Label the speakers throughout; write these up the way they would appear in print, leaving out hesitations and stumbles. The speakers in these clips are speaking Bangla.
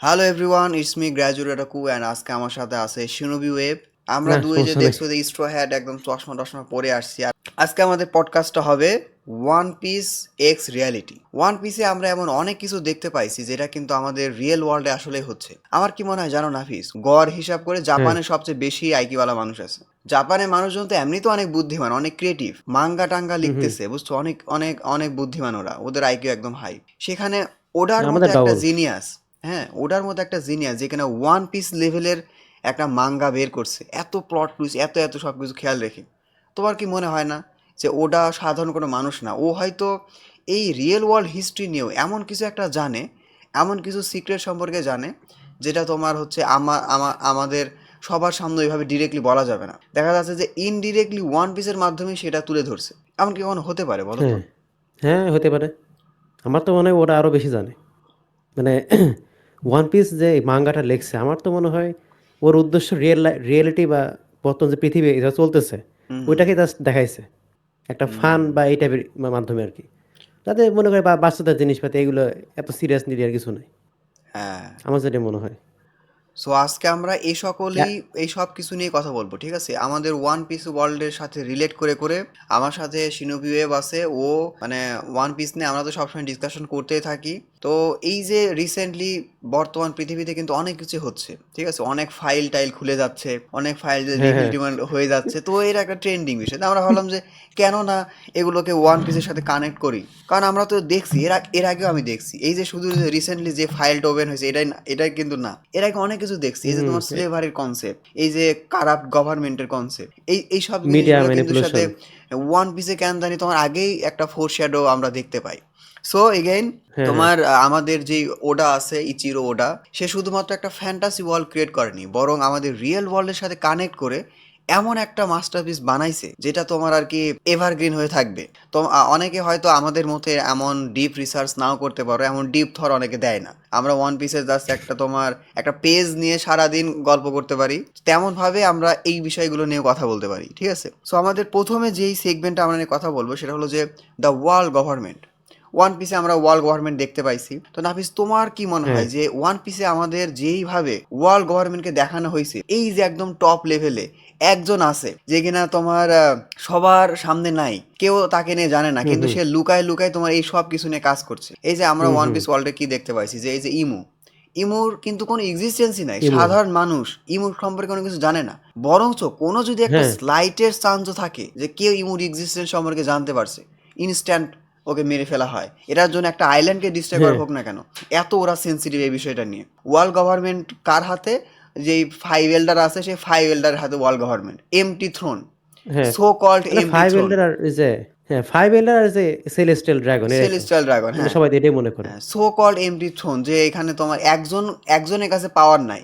Speaker 1: Hello everyone, it's me graduate Aku and আজকে আমার সাথে আছে শিনোবি ওয়েব। আমরা
Speaker 2: না
Speaker 1: দুই যে
Speaker 2: সমস্যা নাই।
Speaker 1: দেখছো যে স্ট্র হ্যাট একদম চশমা টশমা পরে আসছি। আর আজকে আমাদের পডকাস্টটা হবে one piece x reality. One পিসে আমরা এমন অনেক কিছু দেখতে পাইছি যেটা কিন্তু আমাদের রিয়েল ওয়ার্ল্ডে আসলেই হচ্ছে। আমার কি মনে হয় জানো নাফিস, গড় হিসাব করে
Speaker 2: হ্যাঁ,
Speaker 1: জাপানে সবচেয়ে বেশি আইকিওয়ালা মানুষ আছে। জাপানের মানুষজন তো এমনি তো অনেক বুদ্ধিমান, অনেক ক্রিয়েটিভ, মাঙ্গা টাঙ্গা
Speaker 2: হুম, হুম।
Speaker 1: লিখতেছে, বুঝছো, অনেক অনেক অনেক বুদ্ধিমান ওরা, ওদের আইকিউ একদম হাই। সেখানে ওডার মতো
Speaker 2: আমাদের
Speaker 1: একটা
Speaker 2: ডবল।
Speaker 1: জিনিয়াস, হ্যাঁ ওটার মধ্যে একটা জিনিয়াস যেখানে ওয়ান পিস লেভেলের একটা মাঙ্গা বের করছে, এত প্লট টুইস্ট, এত এত সব কিছু খেয়াল রেখে। তোমার কি মনে হয় না যে ওটা সাধারণ কোনো মানুষ না, ও হয়তো এই রিয়েল ওয়ার্ল্ড হিস্ট্রি নিয়েও এমন কিছু একটা জানে, এমন কিছু সিক্রেট সম্পর্কে জানে যেটা তোমার হচ্ছে আমাদের সবার সামনে ওইভাবে ডিরেক্টলি বলা যাবে না। দেখা যাচ্ছে যে ইনডিরেক্টলি ওয়ান পিসের মাধ্যমে সেটা তুলে ধরছে। এমন কি কখনো হতে পারে বলো তো?
Speaker 2: হ্যাঁ, হ্যাঁ হতে পারে। আমার তো মনে হয় ওরা আরো বেশি জানে। মানে ওয়ান পিস যে এই মাঙ্গাটা লেখছে আমার তো মনে হয় ওর উদ্দেশ্য রিয়েলিটি বা বর্তমান যে পৃথিবী এটা চলতেছে
Speaker 1: হুম হুম
Speaker 2: ওইটাকে জাস্ট দেখাইছে একটা ফান
Speaker 1: হুম।
Speaker 2: বা এই টাইপের মাধ্যমে আর কি। যাতে মনে করে বাচ্চাদের জিনিসপাতি এগুলো এত সিরিয়াস নিয়ে আর কিছু নাই,
Speaker 1: হ্যাঁ।
Speaker 2: আমার যেটা মনে হয়।
Speaker 1: সো আজকে আমরা এই সকলেই এই সব কিছু নিয়ে কথা বলবো, ঠিক আছে, আমাদের ওয়ান পিস ওয়ার্ল্ডের সাথে রিলেট করে করে। আমার সাথে শিনোবি ওয়েব আছে, ও মানে ওয়ান পিস নিয়ে আমরা তো সবসময় ডিসকাশন করতেই থাকি। তো এই যে রিসেন্টলি বর্তমান পৃথিবীতে কিন্তু অনেক কিছু হচ্ছে, ঠিক আছে, অনেক ফাইল টাইল খুলে যাচ্ছে, অনেক ফাইল
Speaker 2: হ্যাঁ,
Speaker 1: লিগেল
Speaker 2: হ্যাঁ।
Speaker 1: ডিমান্ড হয়ে যাচ্ছে, তো এর একটা ট্রেন্ডিং বিষয়। তো আমরা ভাবলাম যে কেন না এগুলোকে ওয়ান পিসের সাথে কানেক্ট করি। কারণ আমরা তো দেখছি, এর আগেও আমি দেখছি, এই যে শুধু রিসেন্টলি যে ফাইলটা ওপেন হয়েছে এটাই এটাই কিন্তু না, এর আগে অনেক কিছু দেখছি। এই যে
Speaker 2: হুম।
Speaker 1: তোমার স্লেভারির কনসেপ্ট, এই যে কারাপ্ট গভর্নমেন্টের কনসেপ্ট, এই সব
Speaker 2: মিডিয়া
Speaker 1: জিনিসগুলো কিন্তু সাথে
Speaker 2: ম্যানিপুলেশন।
Speaker 1: ওয়ান পিসে কেন জানি তোমার আগেই একটা ফোর শ্যাডো আমরা দেখতে পাই। সো এগেইন
Speaker 2: হ্যাঁ, হ্যাঁ।
Speaker 1: তোমার আমাদের যে ওডা আছে, ইচিরো ওডা, সে শুধুমাত্র একটা ফ্যান্টাসি ওয়ার্ল্ড ক্রিয়েট করেনি, বরং আমাদের রিয়েল ওয়ার্ল্ডের সাথে কানেক্ট করে এমন একটা মাস্টারপিস বানাইছে যেটা তোমার আর কি এভারগ্রিন হয়ে থাকবে। তো অনেকে হয়তো আমাদের মতে এমন ডিপ রিসার্চ নাও করতে পারো, এমন ডিপ থর অনেকে দেয় না। আমরা ওয়ান পিসের জাস্ট একটা তোমার একটা পেজ নিয়ে সারাদিন গল্প করতে পারি, তেমন ভাবে আমরা এই বিষয়গুলো নিয়ে কথা বলতে পারি, ঠিক আছে। সো আমাদের প্রথমে যেই সেগমেন্টটা আমরা নিয়ে কথা বলবো সেটা হলো যে দ্য ওয়ার্ল্ড গভর্নমেন্ট। ওয়ান পিসে আমরা ওয়ার্ল্ড গভর্নমেন্ট দেখতে পাইছি। তো নাফিস, তোমার কি মনে
Speaker 2: হ্যাঁ,
Speaker 1: হয় যে ওয়ান পিসে আমাদের যেইভাবে ওয়ার্ল্ড গভর্নমেন্টকে দেখানো হয়েছে, এই যে একদম টপ লেভেলে একজন আছে যে কিনা তোমার সবার সামনে নাই, কেউ তাকে নিয়ে জানে না,
Speaker 2: হুম,
Speaker 1: কিন্তু
Speaker 2: হুম,
Speaker 1: সে লুকায় লুকায় তোমার এই সব কিছু নিয়ে কাজ করছে। এই যে আমরা
Speaker 2: হুম,
Speaker 1: ওয়ান
Speaker 2: হুম।
Speaker 1: পিস ওয়ার্ল্ডে কি দেখতে পাইছি যে এই যে ইমু, ইমুর কিন্তু কোনো এক্সিস্টেন্সই নাই,
Speaker 2: ইমু।
Speaker 1: সাধারণ মানুষ ইমুর সম্পর্কে কোনো কিছু জানে না। বরঞ্চ কোনো যদি একটা
Speaker 2: হ্যাঁ,
Speaker 1: স্লাইটের চান্সও থাকে যে কেউ ইমুর এক্সিস্টেন্স সম্পর্কে জানতে পারছে, ইনস্ট্যান্ট ওকে মেরে ফেলা হয়। এটার জন্য একটা আইল্যান্ডকে ডিস্ট্রয় করা
Speaker 2: হ্যাঁ।
Speaker 1: হোক না কেন, এত ওরা সেন্সিটিভ এই বিষয়টা নিয়ে। ওয়ার্ল্ড গভর্নমেন্ট কার হাতে? যেই ফাইভ এল্ডার আছে সেই ফাইভ এল্ডারের হাতে ওয়ার্ল্ড গভর্নমেন্ট, এমটি থ্রোন,
Speaker 2: হ্যাঁ,
Speaker 1: সো কল্ড
Speaker 2: মানে
Speaker 1: এমটি
Speaker 2: ফাইভ
Speaker 1: থ্রোন।
Speaker 2: এল্ডার আর এই যে, হ্যাঁ ফাইভ এল্ডার আর যে সেলেস্টিয়াল ড্রাগন এরাই তো,
Speaker 1: সেলেস্টিয়াল ড্রাগন,
Speaker 2: মানে
Speaker 1: হ্যাঁ।
Speaker 2: সবাই তো এটাই মনে করে।
Speaker 1: হ্যাঁ, সো কল্ড এমটি থ্রোন, যে এখানে তোমার একজনের কাছে পাওয়ার নাই,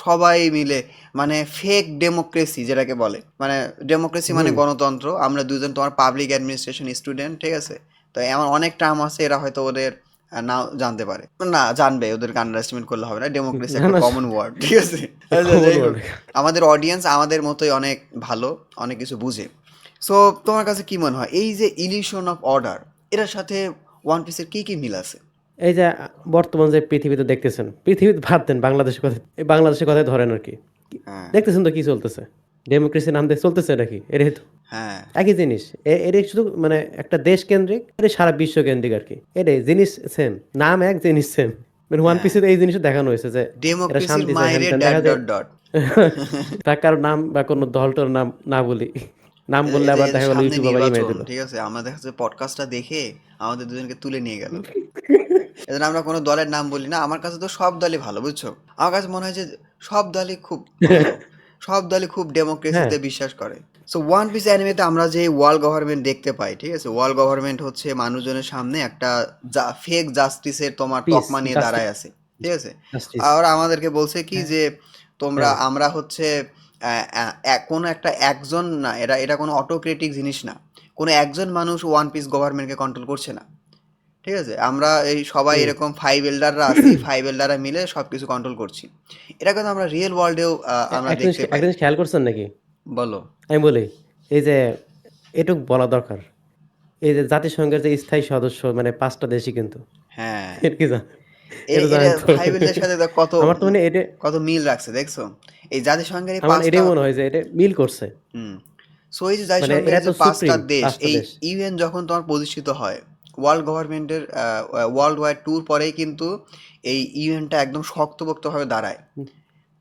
Speaker 1: সবাই মিলে মানে ফেক ডেমোক্রেসি যেটাকে বলে, মানে ডেমোক্রেসি মানে
Speaker 2: হুম।
Speaker 1: গণতন্ত্র। আমরা দুজন তোমার পাবলিক অ্যাডমিনিস্ট্রেশন স্টুডেন্ট, ঠিক আছে। তো এমন অনেক টার্ম আছে, এরা হয়তো ওদের নাও জানতে পারে, না জানবে, ওদেরকে আন্ডার এস্টিমেট করলে হবে না, ডেমোক্রেসি
Speaker 2: না
Speaker 1: একটা
Speaker 2: না,
Speaker 1: কমন ওয়ার্ড, ঠিক আছে। আচ্ছা,
Speaker 2: কমন
Speaker 1: যাই হোক,
Speaker 2: ওয়ার্ড।
Speaker 1: আমাদের অডিয়েন্স আমাদের মতোই অনেক ভালো, অনেক কিছু বুঝে। সো তোমার কাছে কি মনে হয় এই যে ইলিউশন অফ অর্ডার, এটার সাথে ওয়ান পিসের কি কি মিল আছে?
Speaker 2: এই যে বর্তমান যে পৃথিবীতে দেখতেছেন, পৃথিবীতে বাদ দেন, বাংলাদেশের কথা, এই বাংলাদেশের কথাই ধরেন আর কি।
Speaker 1: হ্যাঁ
Speaker 2: দেখতেছেন তো কি চলতেছে, ডেমোক্রেসি নাম দিয়ে চলতেছে নাকি, এটাই তো
Speaker 1: হ্যাঁ।
Speaker 2: একই জিনিস। এটাই শুধু মানে একটা দেশ কেন্দ্রিক, এটা সারা বিশ্ব কেন্দ্রিক আর কি। এটাই জিনিস সেম, নাম এক, জিনিস সেম। মানে ওয়ান
Speaker 1: হ্যাঁ,
Speaker 2: পিসে এই জিনিসটা দেখানো হয়েছে যে এরা
Speaker 1: ডেমোক্রেসির
Speaker 2: শান্তি চায়, হ্যান
Speaker 1: মায়েরে
Speaker 2: ত্যান
Speaker 1: ডট
Speaker 2: দেখা যায়।
Speaker 1: Dot dot.
Speaker 2: তার কারো নাম বা কোনো দলটোর নাম না বলি, নাম বললে আবার
Speaker 1: এদের
Speaker 2: দেখা গেল
Speaker 1: সামনে
Speaker 2: ইউটিউব আবার ইমেল
Speaker 1: নির্বাচন,
Speaker 2: দিল।
Speaker 1: ঠিক আছে, আমরা দেখা যাচ্ছে পডকাস্টটা দেখে আমাদের দুজনকে তুলে নিয়ে গেল। এজন্য আমরা কোনো দলের নাম বলি না। আমার কাছে তো সব দলই ভালো, বুঝছো। আমার কাছে মনে হয় যে সব দলই খুব ভালো, সব দলই খুব
Speaker 2: হ্যাঁ,
Speaker 1: ডেমোক্রেসিতে বিশ্বাস করে। সো ওয়ান পিস অ্যানিমেতে আমরা যে ওয়ার্ল্ড গভর্নমেন্ট দেখতে পাই, ঠিক আছে, ওয়ার্ল্ড গভর্নমেন্ট হচ্ছে মানুষজনের সামনে একটা ফেক জাস্টিসের তোমার
Speaker 2: পিস,
Speaker 1: তকমা নিয়ে
Speaker 2: জাস্টিস,
Speaker 1: দাঁড়ায় আছে, ঠিক আছে।
Speaker 2: জাস্টিস।
Speaker 1: আর আমাদেরকে বলছে কি যে তোমরা,
Speaker 2: হ্যাঁ,
Speaker 1: আমরা হচ্ছে কোনো একটা একজন না, এটা এটা কোনো অটোক্রেটিক জিনিস না, কোনো একজন মানুষ ওয়ান পিস গভর্নমেন্টকে কন্ট্রোল করছে না, ঠিক আছে। আমরা এই সবাই
Speaker 2: হুম।
Speaker 1: এরকম ফাইভ এল্ডাররা আছি, ফাইভ এল্ডাররা মিলে সব কিছু কন্ট্রোল করছি। এটা কিন্তু আমরা রিয়েল ওয়ার্ল্ডেও আমরা
Speaker 2: একটা জিনিস,
Speaker 1: দেখতে
Speaker 2: একটা
Speaker 1: পাই।
Speaker 2: জিনিস খেয়াল করছেন নাকি?
Speaker 1: বলো।
Speaker 2: আমি বলি, এই যে এটুক বলা দরকার, এই যে জাতিসংঘের যে স্থায়ী সদস্য মানে 5টা দেশই কিন্তু,
Speaker 1: হ্যাঁ,
Speaker 2: এর কি জানেন? এটা
Speaker 1: এটা
Speaker 2: জানেন তো।
Speaker 1: বাইবেলের সাথে তো কত
Speaker 2: আমার তো মানে এটা
Speaker 1: কত মিল রাখছে দেখছো, এই জাতিসংঘের এই
Speaker 2: আমার
Speaker 1: পাঁচটা।
Speaker 2: এটাই মনে হয় যে এটা মিল করছে।
Speaker 1: হুম। সো এই যে
Speaker 2: মানে
Speaker 1: জাতিসংঘের
Speaker 2: এরা
Speaker 1: এই
Speaker 2: তো
Speaker 1: যে পাঁচটা
Speaker 2: সুপ্রিম
Speaker 1: দেশ,
Speaker 2: ৫টা
Speaker 1: এই
Speaker 2: দেশ।
Speaker 1: ইউএন যখন তোমার প্রতিষ্ঠিত হয়, ওয়ার্ল্ড গভর্নমেন্টের ওয়ার্ল্ড ওয়াইড ট্যুর পরেই কিন্তু এই ইউএনটা একদম শক্তপোক্তভাবে দাঁড়ায়।
Speaker 2: হুম,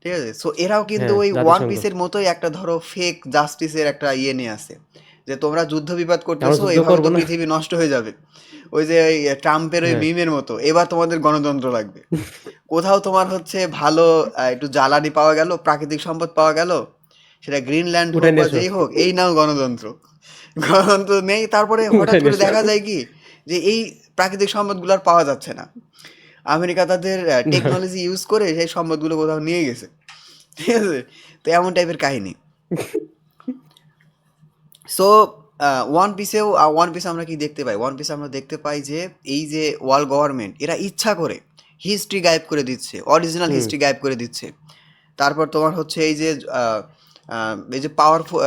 Speaker 1: ঠিক আছে, সো এরাও কিন্তু
Speaker 2: হ্যাঁ,
Speaker 1: ওই ওয়ান
Speaker 2: জাতিসংঘ।
Speaker 1: পিসের মতোই একটা ধরো ফেক জাস্টিসের একটা ইয়ে নিয়ে আসে, যে তোমরা যুদ্ধ বিবাদ
Speaker 2: আমরা
Speaker 1: করতেছো
Speaker 2: যুদ্ধ
Speaker 1: এভাবে
Speaker 2: করব
Speaker 1: তো
Speaker 2: না।
Speaker 1: পৃথিবী নষ্ট হয়ে যাবে। ওই যে ওই ট্রাম্পের ওই
Speaker 2: হ্যাঁ,
Speaker 1: মিমের মতো, এবার তোমাদের গণতন্ত্র লাগবে। কোথাও তোমার হচ্ছে ভালো একটু জ্বালানি পাওয়া গেল, প্রাকৃতিক সম্পদ পাওয়া গেল, সেটা গ্রিনল্যান্ড হোক
Speaker 2: উঠাই
Speaker 1: বা
Speaker 2: নিয়ে এসো।
Speaker 1: যেই হোক, এই নাও গণতন্ত্র। গণতন্ত্র নেই, তারপরে হঠাৎ
Speaker 2: উঠাই নিয়ে
Speaker 1: করে
Speaker 2: এসো।
Speaker 1: দেখা যায় কি যে এই প্রাকৃতিক সম্পদগুলো আর পাওয়া যাচ্ছে না। আমেরিকা তাদের
Speaker 2: না,
Speaker 1: টেকনোলজি ইউজ করে সেই সম্পদগুলো কোথাও নিয়ে গেছে। ঠিক আছে, তো এমন টাইপের কাহিনী। সো ওয়ান পিসে আমরা কি দেখতে পাই, ওয়ান পিসে আমরা দেখতে পাই যে এই যে ওয়ার্ল্ড গভর্নমেন্ট এরা ইচ্ছা করে হিস্ট্রি গায়েব করে দিচ্ছে, অরিজিনাল
Speaker 2: হুম,
Speaker 1: হিস্ট্রি গায়েব করে দিচ্ছে। তারপর তোমার হচ্ছে এই যে পাওয়ারফুল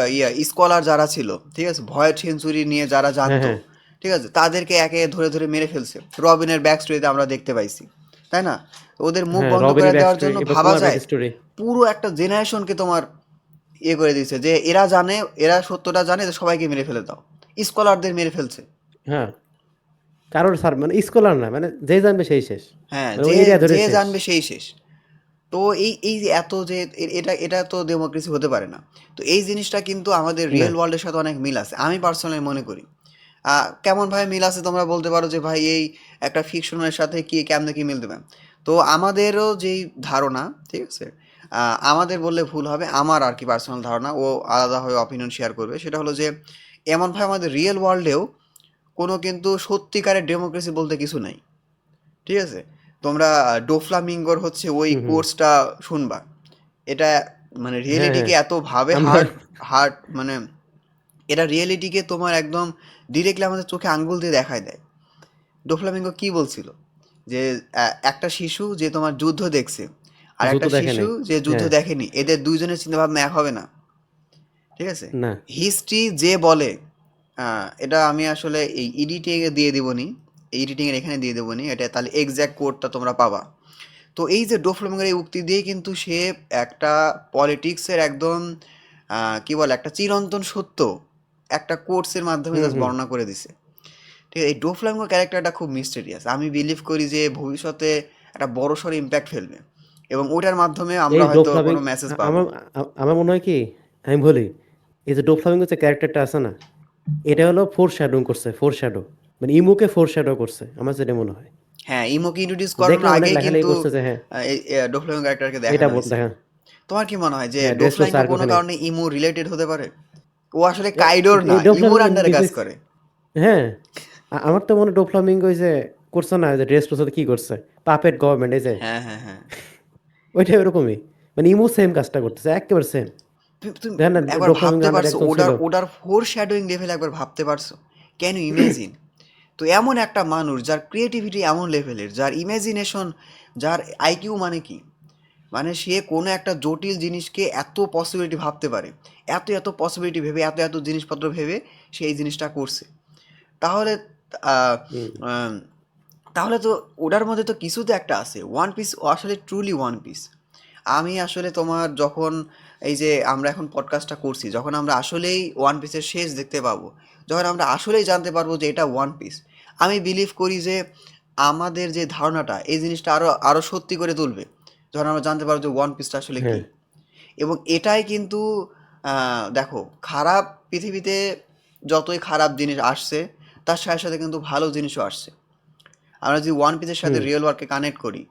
Speaker 1: স্কলার যারা ছিল, ঠিক আছে, ভয়ের সেঞ্চুরি নিয়ে যারা
Speaker 2: হ্যাঁ,
Speaker 1: জানতো,
Speaker 2: হ্যাঁ,
Speaker 1: ঠিক আছে, তাদেরকে একে ধরে ধরে মেরে ফেলছে। রবিনের ব্যাক স্টোরিতে আমরা দেখতে পাইছি, তাই না? ওদের মুখ
Speaker 2: হ্যাঁ,
Speaker 1: বন্ধ করে
Speaker 2: রবিনের ব্যাক
Speaker 1: দেওয়ার
Speaker 2: স্টোরি,
Speaker 1: জন্য
Speaker 2: এবার
Speaker 1: ভাবা
Speaker 2: তোমার ব্যাক
Speaker 1: যায়
Speaker 2: স্টোরি।
Speaker 1: পুরো একটা জেনারেশনকে তোমার ইয়ে করে দিচ্ছে, যে এরা জানে, এরা সত্যটা জানে, যে সবাইকে মেরে ফেলে দাও। স্কলারদের মেরে ফেলছে।
Speaker 2: হ্যাঁ, কারোর স্যার মানে স্কলার না, মানে যে জানবে সেই শেষ।
Speaker 1: হ্যাঁ,
Speaker 2: মানে ওই
Speaker 1: যে
Speaker 2: এরিয়া ধরে
Speaker 1: যে
Speaker 2: শেষ।
Speaker 1: জানবে সেই শেষ। তো এই যে এত যে এটা এটা তো ডেমোক্রেসি হতে পারে না। তো এই জিনিসটা কিন্তু আমাদের
Speaker 2: না,
Speaker 1: রিয়েল ওয়ার্ল্ডের সাথে অনেক মিল আছে, আমি পার্সোনালি মনে করি। কেমন ভাবে মিল আছে তোমরা বলতে পারো যে ভাই এই একটা ফিকশনের সাথে কি কেমনে কি মিল দেবেন। তো আমাদেরও যেই ধারণা, ঠিক আছে, আমাদের বললে ভুল হবে, আমার আর কি পার্সোনাল ধারণা, ও আলাদাভাবে অপিনিয়ন শেয়ার করবে, সেটা হলো যে এমন ভাবে আমাদের রিয়েল ওয়ার্ল্ডেও কোনো কিন্তু সত্যিকারের ডেমোক্রেসি বলতে কিছু নাই। ঠিক আছে, তোমরা ডোফ্লামিঙ্গোর হচ্ছে ওই
Speaker 2: হুম, হুম,
Speaker 1: কোর্সটা শুনবা। এটা মানে
Speaker 2: হ্যাঁ, হ্যাঁ,
Speaker 1: রিয়েলিটিকে এত ভাবে
Speaker 2: আমরা
Speaker 1: হার্ড হার্ড মানে এটা রিয়েলিটিকে তোমার একদম ডিরেক্টলি আমাদের চোখে আঙ্গুল দিয়ে দেখায় দেয়। ডোফ্লামিঙ্গো কি বলছিল, যে একটা শিশু যে তোমার যুদ্ধ দেখছে আর
Speaker 2: যুদ্ধ
Speaker 1: একটা
Speaker 2: দেখে
Speaker 1: শিশু
Speaker 2: নাই।
Speaker 1: যে যুদ্ধ
Speaker 2: হ্যাঁ,
Speaker 1: দেখেনি, এদের দুইজনের চিন্তাভাবনা এক হবে না। ঠিক আছে,
Speaker 2: না,
Speaker 1: হিস্ট্রি যে বলে, এটা আমি আসলে এই এডিটিংয়ে দিয়ে দেবনি, এডিটিংয়ের এখানে দিয়ে দেবনি, এটা তাহলে এক্স্যাক্ট কোডটা তোমরা পাবা। তো এই যে ডোফ্লামিঙ্গোর এই উক্তি দিয়ে কিন্তু সে একটা পলিটিক্সের একদম কি বলে একটা চিরন্তন সত্য একটা কোর্সের মাধ্যমে
Speaker 2: হুম,
Speaker 1: জাস্ট
Speaker 2: হুম।
Speaker 1: বর্ণনা করে দিছে। ঠিক আছে, এই ডোফ্লামিঙ্গো ক্যারেক্টারটা খুব মিস্টেরিয়াস, আমি বিলিভ করি যে ভবিষ্যতে একটা বড়সড় ইম্প্যাক্ট ফেলবে, এবং ওটার মাধ্যমে আমরা
Speaker 2: এই
Speaker 1: হয়তো
Speaker 2: ডোফ্লামিং
Speaker 1: কোনো মেসেজ পাবো।
Speaker 2: আমার আমার মনে হয় কি, আমি বলি, এই যে ডোফ্লামিঙ্গো যে ক্যারেক্টারটা আছে না, এটা হলো ফোর শ্যাডোং করছে, ফোর শ্যাডো, মানে ইমুকে ফোর শ্যাডো করছে, আমার যেটা মনে হয়।
Speaker 1: হ্যাঁ, ইমোকে ইন্ট্রোডিউস করানোর
Speaker 2: দেখলাম অনেক
Speaker 1: আগেই
Speaker 2: লেখালেখি
Speaker 1: কিন্তু
Speaker 2: করছে যে হ্যাঁ,
Speaker 1: এই ডোফ্লামিঙ্গো ক্যারেক্টারকে
Speaker 2: এটা
Speaker 1: দেখানো হয়েছে।
Speaker 2: দেখা।
Speaker 1: তোমার কি মনে হয় যে
Speaker 2: হ্যাঁ, ড্রেসরোসা
Speaker 1: ডোফ্লামিঙ্গো
Speaker 2: আর
Speaker 1: কোনো
Speaker 2: ওখানে
Speaker 1: কারণে ইমো রিলেটেড হতে পারে? ও আসলে কাইডোর না,
Speaker 2: এই
Speaker 1: ইমোর
Speaker 2: ডোফ্লামিঙ্গো
Speaker 1: আন্ডারে কাজ
Speaker 2: বিজনেস।
Speaker 1: করে।
Speaker 2: হ্যাঁ, আমার তো মনে হয় ডোফ্লামিঙ্গো ওই যে করছে না, যে ড্রেসরোসাতে কি করছে, পাপেট গভর্নমেন্ট, এই যে
Speaker 1: হ্যাঁ, হ্যাঁ, হ্যাঁ।
Speaker 2: ওইটা এরকমই, মানে ইমু সেম কাজটা করতেছে, একেবারে সেম।
Speaker 1: তুমি
Speaker 2: দেখেন না,
Speaker 1: একবার
Speaker 2: ডোফ্লামিঙ্গো
Speaker 1: ভাবতে
Speaker 2: আন্ডার
Speaker 1: পারছো
Speaker 2: একজন ছিল।
Speaker 1: ওটার ওটার ফোর শ্যাডোয়িং লেভেল একবার ভাবতে পারছো? Can you imagine? তো এমন একটা মানুষ যার ক্রিয়েটিভিটি এমন লেভেলের, যার ইমাজিনেশন, যার আইকিউ মানে কি, মানে সে কোনো একটা জটিল জিনিসকে এত পসিবিলিটি ভাবতে পারে, এত এত পসিবিলিটি ভেবে, এত এত জিনিসপত্র ভেবে সে এই জিনিসটা করছে। তাহলে আহ,
Speaker 2: হুম,
Speaker 1: আম, তাহলে তো ওটার মধ্যে তো কিছু তো একটা আছে। ওয়ান পিস আসলে ট্রুলি ওয়ান পিস। আমি আসলে তোমার যখন এই যে আমরা এখন পডকাস্টটা করছি, যখন আমরা আসলেই ওয়ান পিসের শেষ দেখতে পাবো, যখন আমরা আসলেই জানতে পারবো যে এটা ওয়ান পিস, আমি বিলিভ করি যে আমাদের যে ধারণাটা এই জিনিসটা আরও আরও সত্যি করে তুলবে, যখন আমরা জানতে পারবো যে ওয়ান পিসটা আসলে
Speaker 2: হ্যাঁ,
Speaker 1: কী। এবং এটাই কিন্তু দেখো, খারাপ পৃথিবীতে যতই খারাপ জিনিস আসছে, তার সাথে সাথে কিন্তু ভালো জিনিসও আসছে। আমরা যদি ওয়ান পিসের সাথে
Speaker 2: হুম,
Speaker 1: রিয়েল ওয়ার্ল্ডকে কানেক্ট করি,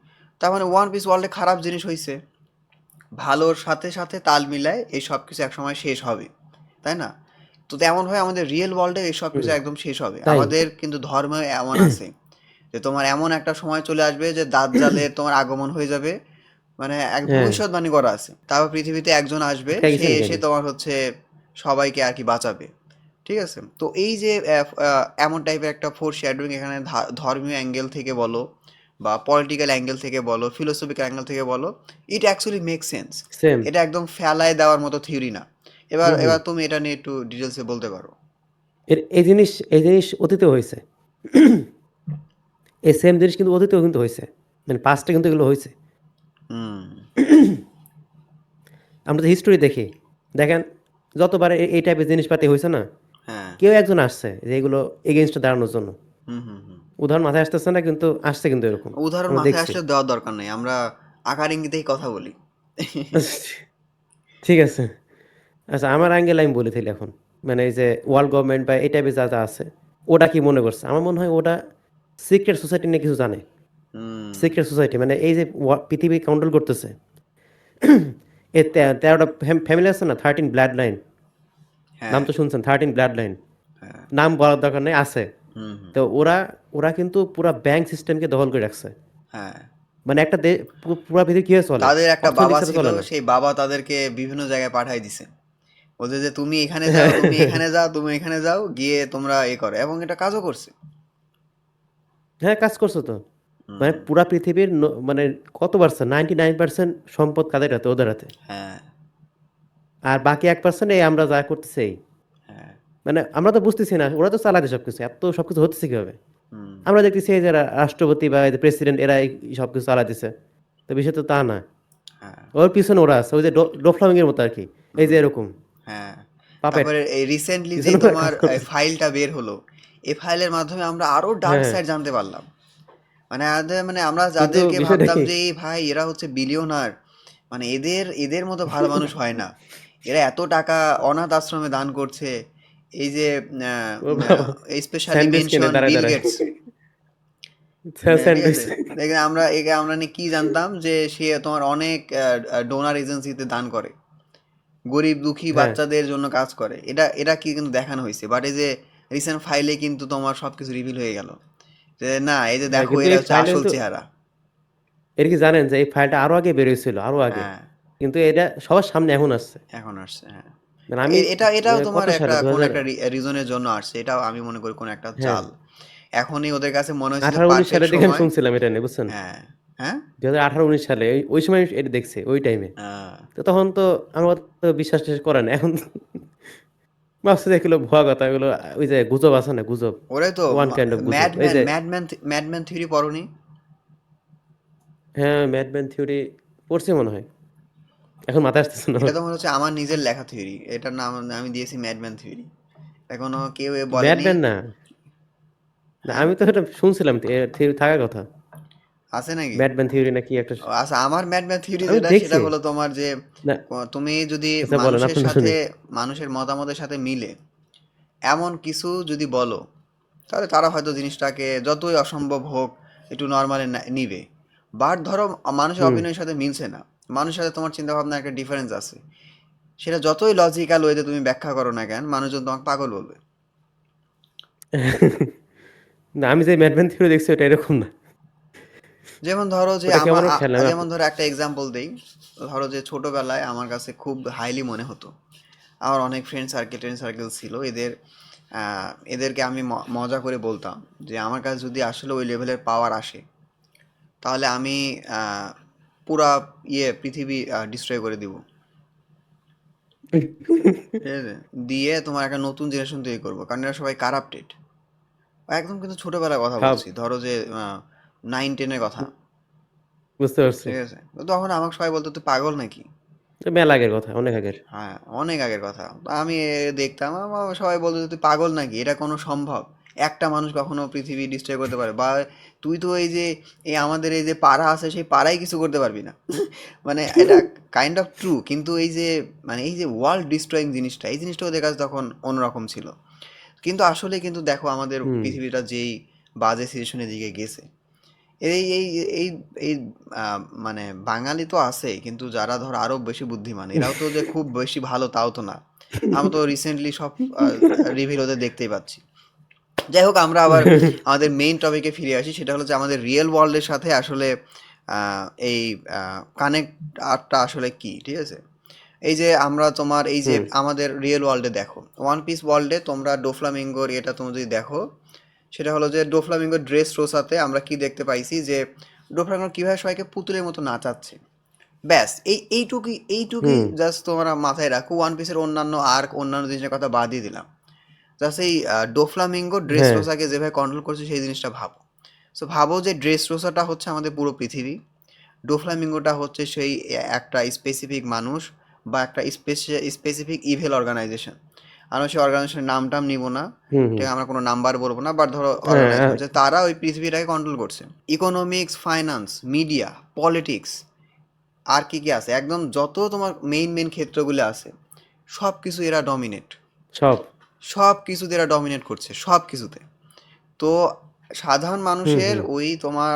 Speaker 1: তার মানে ওয়ান পিস ওয়ার্ল্ডে খারাপ জিনিস হয়েছে, ভালোর সাথে সাথে তাল মিলায় এই সব কিছু একসময় শেষ হবে, তাই না? তো তেমনভাবে আমাদের রিয়েল ওয়ার্ল্ডে এই সব
Speaker 2: হুম,
Speaker 1: কিছু একদম শেষ হবে।
Speaker 2: তাই।
Speaker 1: আমাদের কিন্তু ধর্মে এমন আছে যে তোমার এমন একটা সময় চলে আসবে যে দাজ্জালের তোমার আগমন হয়ে যাবে, মানে এক
Speaker 2: হ্যাঁ,
Speaker 1: ভবিষ্যৎবাণী করা আছে। তারপর পৃথিবীতে একজন আসবে,
Speaker 2: আটকাই
Speaker 1: সে
Speaker 2: গেছেন
Speaker 1: এসে
Speaker 2: কেন?
Speaker 1: তোমার হচ্ছে সবাইকে আর কি বাঁচাবে। ঠিক আছে, তো এই যে এমন টাইপের একটা ফোর শ্যাডোইং এখানে ধর্মীয় অ্যাঙ্গেল থেকে বলো, বা পলিটিক্যাল অ্যাঙ্গেল থেকে বলো, ফিলোসফিক্যাল অ্যাঙ্গেল থেকে বলো, it actually make sense.
Speaker 2: Same.
Speaker 1: এটা একদম ফেলায় দেওয়ার মতো থিওরি না। এবার
Speaker 2: হুম, হুম।
Speaker 1: এবার তুমি এটা নিয়ে একটু ডিটেলসে বলতে পারো।
Speaker 2: এই জিনিস অতীতেও হয়েছে। এই সেম জিনিস কিন্তু অতীতেও কিন্তু হয়েছে। মানে পাস্টে কিন্তু এগুলো হয়েছে।
Speaker 1: হুম।
Speaker 2: আমরা তো হিস্টোরি দেখি, দেখেন যতবার এই টাইপের জিনিসপাতি হয়েছে না,
Speaker 1: হ্যাঁ।
Speaker 2: কেউ একজন আসছে যে এগুলো এগেনস্টে দাঁড়ানোর জন্য।
Speaker 1: হুম, হুম, হুম।
Speaker 2: উদাহরণ মাথায় আসতেছে না, কিন্তু আসছে কিন্তু এরকম
Speaker 1: উদাহরণ
Speaker 2: আমরা
Speaker 1: মাথায়
Speaker 2: দেখছি।
Speaker 1: আসলে দেওয়ার দরকার নেই, আমরা আকার ইঙ্গিতেই কথা বলি।
Speaker 2: ঠিক আছে। আচ্ছা, আমার অ্যাঙ্গেল আমি বলে থাকি এখন, মানে এই যে ওয়ার্ল্ড গভর্নমেন্ট বা এই টাইপের যা যা আছে, ওটা কি মনে করছে? আমার মনে হয় ওটা সিক্রেট সোসাইটি নিয়ে কিছু জানে।
Speaker 1: হুম।
Speaker 2: সিক্রেট সোসাইটি মানে এই যে পৃথিবী কন্ট্রোল করতেছে, এই 13টা ফ্যামিলি আছে না, 13 ব্লাড লাইন, নাম
Speaker 1: হ্যাঁ,
Speaker 2: তো শুনছেন, 13 ব্লাড লাইন,
Speaker 1: হ্যাঁ।
Speaker 2: নাম বলার দরকার নেই, আছে।
Speaker 1: হুম, হুম।
Speaker 2: তো ওরা ওরা কিন্তু পুরা ব্যাংক সিস্টেমকে দখল করে রাখছে।
Speaker 1: হ্যাঁ।
Speaker 2: মানে একটা পুরা পৃথিবী কিভাবে চলে,
Speaker 1: তাদের একটা
Speaker 2: অর্থনৈতিক
Speaker 1: বাবা
Speaker 2: সাথে
Speaker 1: ছিল,
Speaker 2: চলে না।
Speaker 1: সেই বাবা তাদেরকে বিভিন্ন জায়গায় পাঠাই দিছে। বলছে যে তুমি এখানে যাও,
Speaker 2: হ্যাঁ,
Speaker 1: তুমি এখানে যাও, তুমি এখানে যাও, গিয়ে তোমরা এ করো, এবং এটা কাজও করছে।
Speaker 2: হ্যাঁ, কাজ করছো তো। মানে
Speaker 1: হুম।
Speaker 2: পুরা পৃথিবীর মানে কত পার্সেন্ট, 99% সম্পদ কাদের হাতে? ওদের হাতে।
Speaker 1: হ্যাঁ,
Speaker 2: আর বাকি 1% এই আমরা যা করতেছি এই।
Speaker 1: হ্যাঁ।
Speaker 2: মানে আমরা তো বুঝতেছি না, ওরা তো চালাতে সবকিছু, এত সবকিছু হচ্ছে কিভাবে?
Speaker 1: হুম।
Speaker 2: আমরা দেখতেছি এই যে রাষ্ট্রপতি বা এই যে প্রেসিডেন্ট, এরা এই সবকিছু চালাতেছে। তো বিষয় তো তা না,
Speaker 1: হ্যাঁ।
Speaker 2: ওর পিছনে ওরা আছে, ওই যে ডোফলামিংয়ের মতো আর কি, এই যে
Speaker 1: হুম।
Speaker 2: এরকম
Speaker 1: হ্যাঁ।
Speaker 2: পাপেট,
Speaker 1: তারপরে এই রিসেন্টলি যে
Speaker 2: পিছনে ওরা
Speaker 1: তোমার
Speaker 2: কাজ করতেছে।
Speaker 1: ফাইলটা বের হলো, এই ফাইলের মাধ্যমে আমরা আরো ডার্ক
Speaker 2: হ্যাঁ,
Speaker 1: সাইড জানতে পারলাম। মানে আমরা
Speaker 2: কিন্তু
Speaker 1: যাদেরকে
Speaker 2: বিষয়টা
Speaker 1: ভাবতাম
Speaker 2: কি,
Speaker 1: যে এই ভাই এরা হচ্ছে বিলিয়নার, মানে এদের এদের মতো ভালো মানুষ হয় না, এরা এত টাকা অনাথ আশ্রমে দান করছে। এই যে
Speaker 2: ও বাবা,
Speaker 1: স্পেশালি
Speaker 2: স্যান্ডউইচ কিনে
Speaker 1: মেনশন
Speaker 2: দাঁড়ায়
Speaker 1: বিল
Speaker 2: দাঁড়ায়,
Speaker 1: গেটস। ঠিক
Speaker 2: স্যান্ডউইচ।
Speaker 1: আছে, দেখেন আমরা নাকি কি জানতাম যে সে তোমার অনেক ডোনার এজেন্সিতে দান করে, গরিব দুঃখী
Speaker 2: হ্যাঁ,
Speaker 1: বাচ্চাদের জন্য কাজ করে, এটা এটা কি কিন্তু দেখানো হয়েছে, বাট এই যে রিসেন্ট ফাইলে কিন্তু তোমার সবকিছু রিভিল হয়ে গেল যে না, এই যে
Speaker 2: হ্যাঁ,
Speaker 1: দেখো
Speaker 2: কিন্তু
Speaker 1: এরা
Speaker 2: এই
Speaker 1: হচ্ছে
Speaker 2: ফাইলটা
Speaker 1: আসল
Speaker 2: কিন্তু,
Speaker 1: চেহারা।
Speaker 2: এর কি জানেন যে এই ফাইলটা আরো আগে বেরিয়েছিল, আরো আগে,
Speaker 1: হ্যাঁ,
Speaker 2: কিন্তু এটা সবার সামনে এখন আসছে।
Speaker 1: এখন আসছে। হ্যাঁ।
Speaker 2: মানে আমি
Speaker 1: এটাও তোমার
Speaker 2: কত
Speaker 1: একটা
Speaker 2: সালে, দু
Speaker 1: কোন
Speaker 2: হাজার,
Speaker 1: একটা রিজনের জন্য আসছে, এটাও আমি মনে করি কোন একটা
Speaker 2: হ্যাঁ,
Speaker 1: চাল। এখনই ওদের কাছে মনে হচ্ছে যে
Speaker 2: 18-19
Speaker 1: পারফেক্ট
Speaker 2: সালের দিকে আমি
Speaker 1: সময়।
Speaker 2: শুনছিলাম এটা নিয়ে, বুঝছেন?
Speaker 1: হ্যাঁ। হ্যাঁ।
Speaker 2: 2018-19 সালে ওই ওই সময় এটা দেখছে, ওই টাইমে।
Speaker 1: আহ,
Speaker 2: তো তখন তো আমার তো বিশ্বাস টিশ্বাস করে না এখন। ভাবছি যে এগুলো ভুয়া কথা, এগুলো ওই যে গুজব আছে না, গুজব,
Speaker 1: ওরাই তো
Speaker 2: ওয়ান কাইন্ড অফ গুজব, এই
Speaker 1: ম্যাডম্যান
Speaker 2: যে।
Speaker 1: ম্যাডম্যান ম্যাডম্যান থিওরি পড়নি?
Speaker 2: হ্যাঁ, ম্যাডম্যান থিওরি পড়ছি মনে হয়, এখন মাথায় আসতেছে না
Speaker 1: এটা
Speaker 2: আমার।
Speaker 1: তো মনে হচ্ছে আমার নিজের লেখা থিওরি, এটার নাম আমি দিয়েছি ম্যাডম্যান থিওরি, এখনো কেউ বলেনি।
Speaker 2: ম্যাডম্যান না, না,
Speaker 1: হ্যাঁ।
Speaker 2: আমি তো এটা শুনছিলাম, থিওরি থাকার কথা,
Speaker 1: আছে নাকি?
Speaker 2: ম্যাডম্যান থিওরি নাকি একটা।
Speaker 1: ও আচ্ছা, আমার ম্যাডম্যান থিওরি
Speaker 2: আমি
Speaker 1: যেটা, সেটা
Speaker 2: দেখছি।
Speaker 1: হলো তোমার যে
Speaker 2: না,
Speaker 1: তুমি যদি
Speaker 2: আচ্ছা বলেন,
Speaker 1: মানুষের
Speaker 2: আপনার
Speaker 1: সাথে,
Speaker 2: শুনি।
Speaker 1: মানুষের মতামতের সাথে মিলে এমন কিছু যদি বলো, তাহলে তারা হয়তো জিনিসটাকে যতই অসম্ভব হোক একটু নর্মালি নিবে। বাট ধরো মানুষের
Speaker 2: হুম।
Speaker 1: অপিনিয়নের সাথে মিলছে না, মানুষের সাথে তোমার চিন্তা ভাবনার একটা ডিফারেন্স আছে, সেটা যতই লজিক্যাল ওয়েতে তুমি ব্যাখ্যা করো না কেন, মানুষজন তোমাকে পাগল বলবে।
Speaker 2: না, আমি যে ম্যাডম্যান থিওরি দেখছি ওটা এরকম না।
Speaker 1: যেমন ধরো যে
Speaker 2: ওটা কেমন খেয়াল আমি
Speaker 1: যেমন ধরো একটা এক্সাম্পল দেই। ধরো যে ছোটবেলায় আমার কাছে খুব হাইলি মনে হতো, আমার অনেক ফ্রেন্ড সার্কেল ছিল, এদেরকে আমি মজা করে বলতাম যে আমার কাছে যদি আসলে ওই লেভেলের পাওয়ার আসে, তাহলে আমি আহ, পুরা পৃথিবী ডিস্ট্রয় করে দিব। ঠিক আছে, দিয়ে তোমার একটা নতুন জেনারেশন তৈরি করবো, কারণ এরা সবাই কারাপ্টেড। একদম কিন্তু ছোটবেলার কথা
Speaker 2: ভাব,
Speaker 1: বলছি, ধরো যে 9-10-এর কথা।
Speaker 2: বুঝতে পারছি।
Speaker 1: ঠিক আছে, তো তখন আমাকে সবাই বলতো তুই পাগল নাকি।
Speaker 2: মেলা আগের কথা, অনেক আগের।
Speaker 1: হ্যাঁ, অনেক আগের কথা। তো আমি দেখতাম, সবাই বলতো যে, তুই পাগল নাকি, এটা কোনো সম্ভব, একটা মানুষ কখনো পৃথিবী ডিস্ট্রয় করতে পারে, বা তুই তো এই যে আমাদের এই যে পাড়া আছে সেই পাড়ায় কিছু করতে পারবি না। মানে এটা কাইন্ড অফ ট্রু, কিন্তু এই যে মানে এই যে ওয়ার্ল্ড ডিস্ট্রয়িং জিনিসটা, এই জিনিসটা ওদের কাছে তখন অন্যরকম ছিল। কিন্তু আসলে কিন্তু দেখো আমাদের
Speaker 2: হুম।
Speaker 1: পৃথিবীটা যেই বাজে সিচুয়েশনের দিকে গেছে, এই এই এই এই মানে বাঙালি তো আছে, কিন্তু যারা ধর আরো বেশি বুদ্ধিমান, এরাও তো যে খুব বেশি ভালো তাও তো না। আমরা তো রিসেন্টলি সব রিভিল ওদের দেখতেই পাচ্ছি। যাই হোক, আমরা আবার আমাদের মেইন টপিকে ফিরে আসি, সেটা হলো যে আমাদের রিয়েল ওয়ার্ল্ডের সাথে আসলে এই কানেক্টটা আসলে কি, ঠিক আছে। এই যে আমরা তোমার এই যে
Speaker 2: হুম।
Speaker 1: আমাদের রিয়েল ওয়ার্ল্ডে দেখো, ওয়ান পিস ওয়ার্ল্ডে তোমরা ডোফ্লামিঙ্গোর এটা তুমি যদি দেখো, সেটা হলো যে ডোফ্লামিঙ্গোর ড্রেস রোসাতে আমরা কি দেখতে পাইছি যে ডোফ্লামিঙ্গো কীভাবে সবাইকে পুতুলের মতো নাচাচ্ছে। ব্যাস এইটুকুই
Speaker 2: হুম।
Speaker 1: জাস্ট তোমরা মাথায় রাখো, ওয়ান পিসের অন্যান্য আর্ক অন্যান্য জিনিসের কথা বাদই দিলাম, জাস্ট এই ডোফ্লামিঙ্গো ড্রেস
Speaker 2: হ্যাঁ,
Speaker 1: রোসাকে যেভাবে কন্ট্রোল করছে সেই জিনিসটা ভাবো। সো ভাবো যে ড্রেসরোসাটা হচ্ছে আমাদের পুরো পৃথিবী, ডোফ্লামিঙ্গোটা হচ্ছে সেই একটা স্পেসিফিক মানুষ বা একটা স্পেসিফিক ইভেল অর্গানাইজেশন। আমরা সেই অর্গানাইজেশনের নামটাম নিব না,
Speaker 2: হুম
Speaker 1: ঠিক
Speaker 2: হুম
Speaker 1: আছে, আমরা কোনো নাম্বার বলবো না, বাট ধরো
Speaker 2: হ্যাঁ
Speaker 1: অর্গানাইজেশন যে তারা ওই পৃথিবীটাকে কন্ট্রোল করছে। ইকোনমিক্স, ফাইন্যান্স, মিডিয়া, পলিটিক্স, আর কি কি আছে, একদম যত তোমার মেইন মেইন ক্ষেত্রগুলো আছে সব কিছু এরা ডমিনেট,
Speaker 2: সব
Speaker 1: সব কিছুতে এরা ডমিনেট করছে, সব কিছুতে। তো সাধারণ
Speaker 2: হুম
Speaker 1: মানুষের
Speaker 2: হুম
Speaker 1: ওই তোমার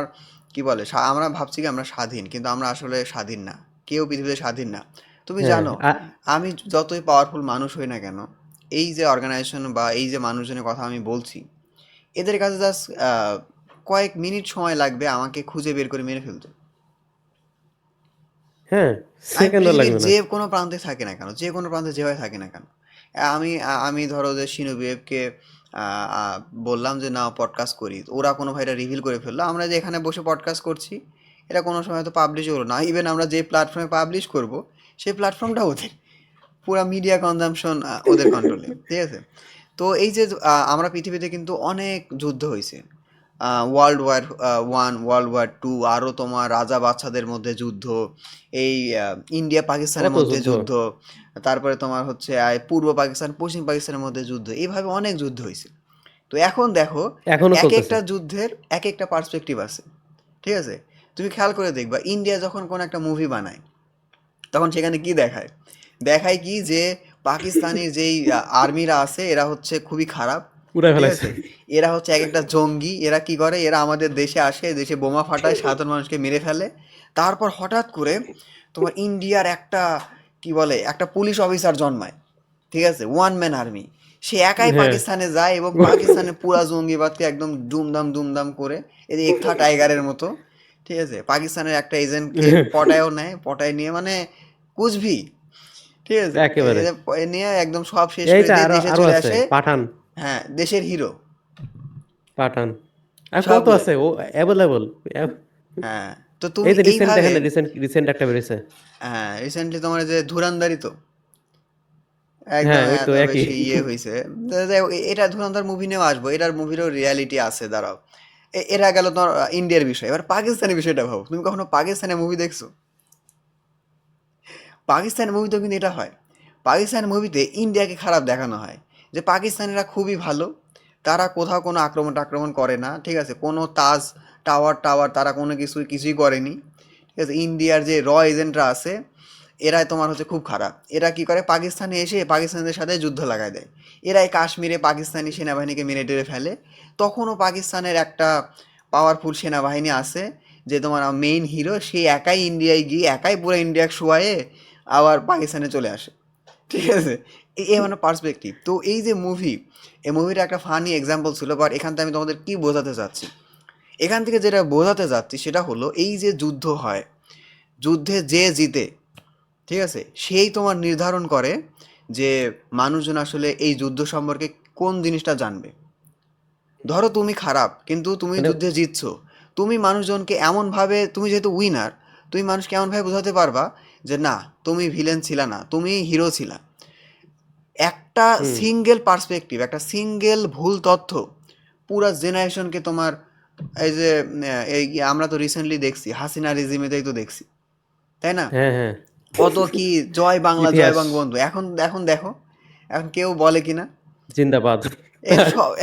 Speaker 1: কি বলে, আমরা ভাবছি কি আমরা স্বাধীন, কিন্তু আমরা আসলে স্বাধীন না, কেউ পৃথিবীতে স্বাধীন না। তুমি
Speaker 2: হ্যাঁ
Speaker 1: জানো, আমি যতই পাওয়ারফুল মানুষ হই না কেন, এই যে অর্গানাইজেশন বা এই যে মানুষজনের কথা আমি বলছি, এদের কাছে জাস্ট কয়েক মিনিট সময় লাগবে আমাকে খুঁজে বের করে মেরে ফেলতে।
Speaker 2: হ্যাঁ
Speaker 1: আমি
Speaker 2: সেকেন্ডও
Speaker 1: পৃথিবীর
Speaker 2: লাগবে না।
Speaker 1: যে কোনো প্রান্তে থাকি না কেন, যে কোনো প্রান্তে যেভাবে থাকি না কেন, আমি ধরো যে শিনুবিএফকে বললাম যে না পডকাস্ট করি, তো ওরা কোনো ভাইটা রিভিল করে ফেললো, আমরা যে এখানে বসে পডকাস্ট করছি এটা কোনো সময় তো পাবলিশ হলো না, ইভেন আমরা যে প্ল্যাটফর্মে পাবলিশ করব সেই প্ল্যাটফর্মটা ওদের, পুরা মিডিয়া কনজাম্পশন ওদের কন্ট্রোলে, ঠিক আছে। তো এই যে আমরা পৃথিবীতে কিন্তু অনেক যুদ্ধ হয়েছে, ওয়ার্ল্ড ওয়ার 1, ওয়ার্ল্ড ওয়ার 2, আরও তোমার রাজা বাচ্চাদের মধ্যে যুদ্ধ, এই ইন্ডিয়া পাকিস্তানের
Speaker 2: কত
Speaker 1: মধ্যে
Speaker 2: যুদ্ধ।
Speaker 1: যুদ্ধ, তারপরে তোমার হচ্ছে পূর্ব পাকিস্তান পশ্চিম পাকিস্তানের মধ্যে যুদ্ধ, এইভাবে অনেক যুদ্ধ হয়েছে। তো এখন দেখো,
Speaker 2: এখনো
Speaker 1: এক
Speaker 2: চলতেছে।
Speaker 1: একটা যুদ্ধের এক একটা পার্সপেক্টিভ আছে, ঠিক আছে। তুমি খেয়াল করে দেখবা ইন্ডিয়া যখন কোন একটা মুভি বানায় তখন সেখানে কি দেখায়, দেখায় কি যে পাকিস্তানের যেই আর্মিরা আছে এরা হচ্ছে খুবই খারাপ,
Speaker 2: উড়াই
Speaker 1: ঠিক
Speaker 2: ফেলাইছে।
Speaker 1: আছে। এরা হচ্ছে এক একটা জঙ্গি, এরা কি করে, এরা আমাদের দেশে আসে, দেশে বোমা ফাটায়, সাধারণ মানুষকে মেরে ফেলে। তারপর হঠাৎ করে তোমার ইন্ডিয়ার একটা কি বলে একটা পুলিশ অফিসার জন্মায়, ঠিক আছে, ওয়ান ম্যান আর্মি, সে একাই
Speaker 2: হ্যাঁ
Speaker 1: পাকিস্তানে যায় এবং পাকিস্তানের পুরা জঙ্গিবাদকে একদম দুমদাম দুমদাম করে, এই যে একথা টাইগারের মতো, ঠিক আছে, পাকিস্তানের একটা এজেন্টকে পটায়ও নেয়, পটায় নিয়ে মানে কুচবি, ঠিক আছে,
Speaker 2: একেবারে।
Speaker 1: এ নিয়ে একদম সব শেষ
Speaker 2: এই
Speaker 1: করে
Speaker 2: যে
Speaker 1: দিয়ে
Speaker 2: আরো
Speaker 1: দেশে
Speaker 2: আরো
Speaker 1: চলে
Speaker 2: আছে
Speaker 1: আসে।
Speaker 2: পাঠান।
Speaker 1: হ্যাঁ, দেশের হিরো
Speaker 2: পাঠান আর কত
Speaker 1: সবগুলো।
Speaker 2: আছে ও অ্যাভেলেবল।
Speaker 1: হ্যাঁ, তো
Speaker 2: এই
Speaker 1: তুমি
Speaker 2: যে রিসেন্ট
Speaker 1: এইভাবে,
Speaker 2: দেখেন, রিসেন্ট রিসেন্ট একটা বেরিয়েছে।
Speaker 1: হ্যাঁ রিসেন্টলি তোমার এই যে ধুরান্দারি তো একদম
Speaker 2: হ্যাঁ ওই তো
Speaker 1: এত
Speaker 2: একই।
Speaker 1: বেশি ইয়ে হয়েছে। তো যাই হোক, এটা ধুরন্ধর মুভি নিয়েও আসবো, এটার মুভিরও রিয়ালিটি আছে, দাঁড়াও। এরা গেল তোমার ইন্ডিয়ার বিষয়, এবার পাকিস্তানি বিষয়টা ভাবো, তুমি কখনো পাকিস্তানের মুভি দেখছো? পাকিস্তানের মুভিতেও কিন্তু এটা হয়, পাকিস্তানের মুভিতে ইন্ডিয়াকে খারাপ দেখানো হয়, যে পাকিস্তানিরা খুবই ভালো, তারা কোথাও কোনো আক্রমণ টাক্রমণ করে না, ঠিক আছে, কোনো তাজ টাওয়ার টাওয়ার তারা কোনো কিছুই করেনি, ঠিক আছে। ইন্ডিয়ার যে এজেন্টরা আছে এরাই তোমার হচ্ছে খুব খারাপ, এরা কি করে পাকিস্তানে এসে পাকিস্তানিদের সাথে যুদ্ধ লাগায় দেয়, এরাই কাশ্মীরে পাকিস্তানি সেনাবাহিনীকে মেরে টেরে ফেলে। তখনও পাকিস্তানের একটা পাওয়ারফুল সেনাবাহিনী আছে, যে তোমার মেইন হিরো, সে একাই ইন্ডিয়ায় গিয়ে একাই পুরো ইন্ডিয়া শোয়ায়ে আবার পাকিস্তানে চলে আসে, ঠিক আছে। এই মানে পার্সপেক্টিভ। তো এই যে মুভি, এই মুভিটা একটা ফানি এক্সাম্পল ছিল, বাট এখান থেকে আমি তোমাদের কি বোঝাতে চাচ্ছি, এখান থেকে যেটা বোঝাতে চাচ্ছি সেটা হলো এই যে যুদ্ধ হয়, যুদ্ধে যে জিতে, ঠিক আছে, সেই তোমার নির্ধারণ করে যে মানুষজন আসলে এই যুদ্ধ সম্পর্কে কোন জিনিসটা জানবে। ধরো তুমি খারাপ কিন্তু তুমি
Speaker 2: মানে
Speaker 1: যুদ্ধে জিতছো, তুমি মানুষজনকে এমনভাবে, তুমি যেহেতু উইনার, তুমি মানুষকে এমনভাবে বোঝাতে পারবা যে না, তুমি ভিলেন ছিলা না, তুমি হিরো ছিলা। একটা
Speaker 2: হুম
Speaker 1: সিঙ্গেল পার্সপেক্টিভ, একটা সিঙ্গেল ভুল তথ্য পুরা জেনারেশনকে তোমার, এই যে এই আমরা তো রিসেন্টলি দেখছি হাসিনা রেজিমেতেই তো দেখছি, তাই না,
Speaker 2: হ্যাঁ হ্যাঁ
Speaker 1: কত কি জয় বাংলা জয়
Speaker 2: ইতিহাস
Speaker 1: বঙ্গবন্ধু, এখন এখন দেখো, এখন কেউ বলে কিনা,
Speaker 2: জিন্দাবাদ।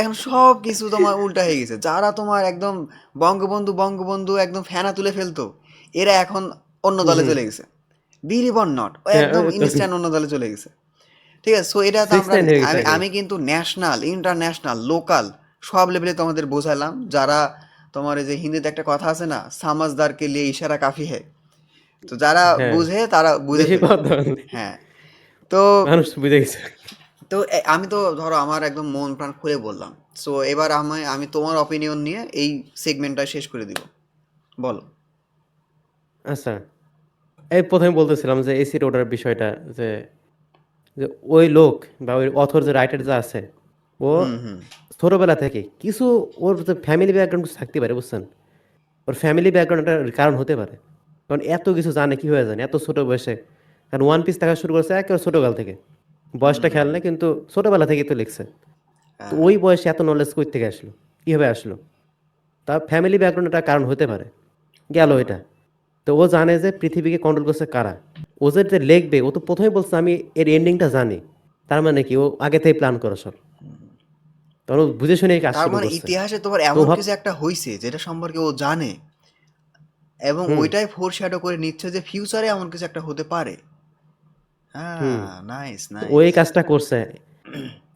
Speaker 1: এখন সব কিছু তোমার উল্টা হয়ে গেছে। যারা তোমার একদম বঙ্গবন্ধু বঙ্গবন্ধু একদম ফেনা তুলে ফেলতো, এরা এখন অন্য
Speaker 2: হুম
Speaker 1: দলে
Speaker 2: হুম
Speaker 1: চলে গেছে, বিলিভ অর নট, ও
Speaker 2: হ্যাঁ
Speaker 1: একদম
Speaker 2: ওই তো
Speaker 1: ইনস্ট্যান্ট অন্য দলে চলে গেছে, ঠিক আছে। সো এটা তো
Speaker 2: 6ix9ine হয়ে গেছে
Speaker 1: আমি
Speaker 2: একদম।
Speaker 1: আমি কিন্তু ন্যাশনাল ইন্টারন্যাশনাল লোকাল সব লেভেলে তোমাদের বোঝালাম, যারা তোমার এই যে হিন্দিতে একটা কথা আছে না, সামাজদারকে লিয়ে ইশারা কাফি হ্যায়, তো যারা
Speaker 2: হ্যাঁ
Speaker 1: বুঝে তারা বুঝে
Speaker 2: বেশি
Speaker 1: ফেলবে।
Speaker 2: কথা
Speaker 1: হ্যাঁ। তো
Speaker 2: মানুষ বুঝে গেছে।
Speaker 1: তো আমি তো ধরো আমার একদম মন প্রাণ খুলে বললাম। সো এবার আমি তোমার অপিনিয়ন নিয়ে এই সেগমেন্টটা শেষ করে দিব, বলো।
Speaker 2: আচ্ছা, এই প্রথমে বলতেছিলাম যে এসি রোডের বিষয়টা, যে যে ওই লোক বা ওই অথর যে রাইটার যে আছে, ও
Speaker 1: হুম হুম
Speaker 2: ছোটবেলা থেকে কিছু, ওর যে ফ্যামিলি ব্যাকগ্রাউন্ড কিছু থাকতে পারে, বুঝছেন? ওর ফ্যামিলি ব্যাকগ্রাউন্ড একটা কারণ হতে পারে, কারণ এত কিছু জানে কিভাবে জানে এত ছোট বয়সে। কারণ ওয়ান পিস দেখা শুরু করছে একেবারে ছোটকাল থেকে, বয়সটা খেয়াল নেই কিন্তু ছোটবেলা থেকেই তো লিখছে। তো
Speaker 1: হ্যাঁ।
Speaker 2: ওই বয়সে এত নলেজ কই থেকে আসলো, কিভাবে আসলো? তার ফ্যামিলি ব্যাকগ্রাউন্ড একটা কারণ হতে পারে, গেল এটা। তো ও জানে যে পৃথিবীকে কন্ট্রোল করছে কারা। ও যে লিখবে, ও তো প্রথমেই বলছে আমি এর এন্ডিংটা জানি। তার মানে কি ও আগে থেকে প্ল্যান করা সব, তখন ও বুঝে শুনে এই কাজ
Speaker 1: তার
Speaker 2: শুরু
Speaker 1: মানে
Speaker 2: করছে।
Speaker 1: ইতিহাসে তোমার
Speaker 2: তো
Speaker 1: এমন
Speaker 2: ভাব
Speaker 1: কিছু একটা হয়েছে যেটা সম্পর্কে ও জানে, এবং
Speaker 2: হুম
Speaker 1: ওইটাই ফোর শ্যাডো করে নিচ্ছে যে ফিউচারে এমন কিছু একটা হতে পারে।
Speaker 2: হুম
Speaker 1: হ্যাঁ, নাইস
Speaker 2: তো ও এই
Speaker 1: নাইস।
Speaker 2: কাজটা করছে।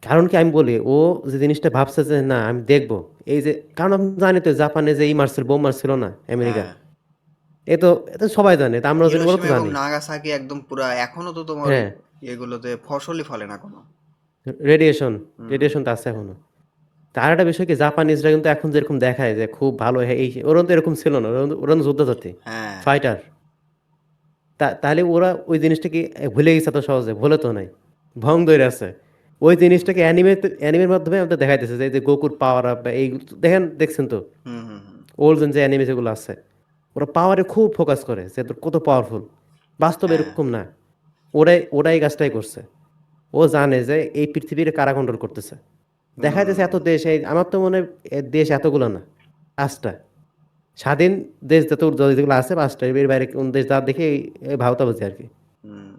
Speaker 2: কারণ কি আমি বলি, ও যে জিনিসটা ভাবছে যে না আমি দেখবো, এই যে কারণ আপনি জানি তো জাপানে যে ই মারছিল, বোম মারছিল না আমেরিকা,
Speaker 1: হ্যাঁ,
Speaker 2: এ তো সবাই জানে, তা আমরাও জানি, ওরা তো
Speaker 1: হিরোশিমা এবং
Speaker 2: জানি।
Speaker 1: নাগাসাকি একদম পুরা, এখনো তো তোমার ওই
Speaker 2: হ্যাঁ,
Speaker 1: এগুলোতে ফসলই ফলে না কোনো।
Speaker 2: রেডিয়েশন,
Speaker 1: হুম।
Speaker 2: রেডিয়েশন তো আছে এখনো। তার একটা বিষয় কি, জাপানিজরা কিন্তু এখন যেরকম দেখায় যে খুব ভালো, এই ওরা তো এরকম ছিল না, ওরা তো যোদ্ধা জাতি,
Speaker 1: হ্যাঁ,
Speaker 2: ফাইটার। তাহলে ওরা ওই জিনিসটাকে ভুলে গেছে তো সহজে? ভুলে তো নাই, ভং ধরে আছে। ওই জিনিসটাকে অ্যানিমের মাধ্যমে আমাদের দেখাইতেছে যে এই যে গোকুর পাওয়ার আপ, এই দেখেন, দেখছেন তো
Speaker 1: হুম হুম হুম।
Speaker 2: ওল্ড যে অ্যানিমে যেগুলো আছে, ওরা পাওয়ারে খুব ফোকাস করে যে তোর কত পাওয়ারফুল। বাস্তবে
Speaker 1: হ্যাঁ।
Speaker 2: এরকম না। ওরাই এই কাজটাই করছে। ও জানে যে এই পৃথিবীর কারা কন্ট্রোল করতেছে। দেখা যাচ্ছে এত
Speaker 1: হুম।
Speaker 2: দেশ, এই আমার তো মনে হয় দেশ এতগুলো না, 5টা স্বাধীন দেশ, যেগুলো আছে 5টা, এর বাইরে কোন দেশ যা দেখে ভাওতাবাজি আর কি।
Speaker 1: হুম।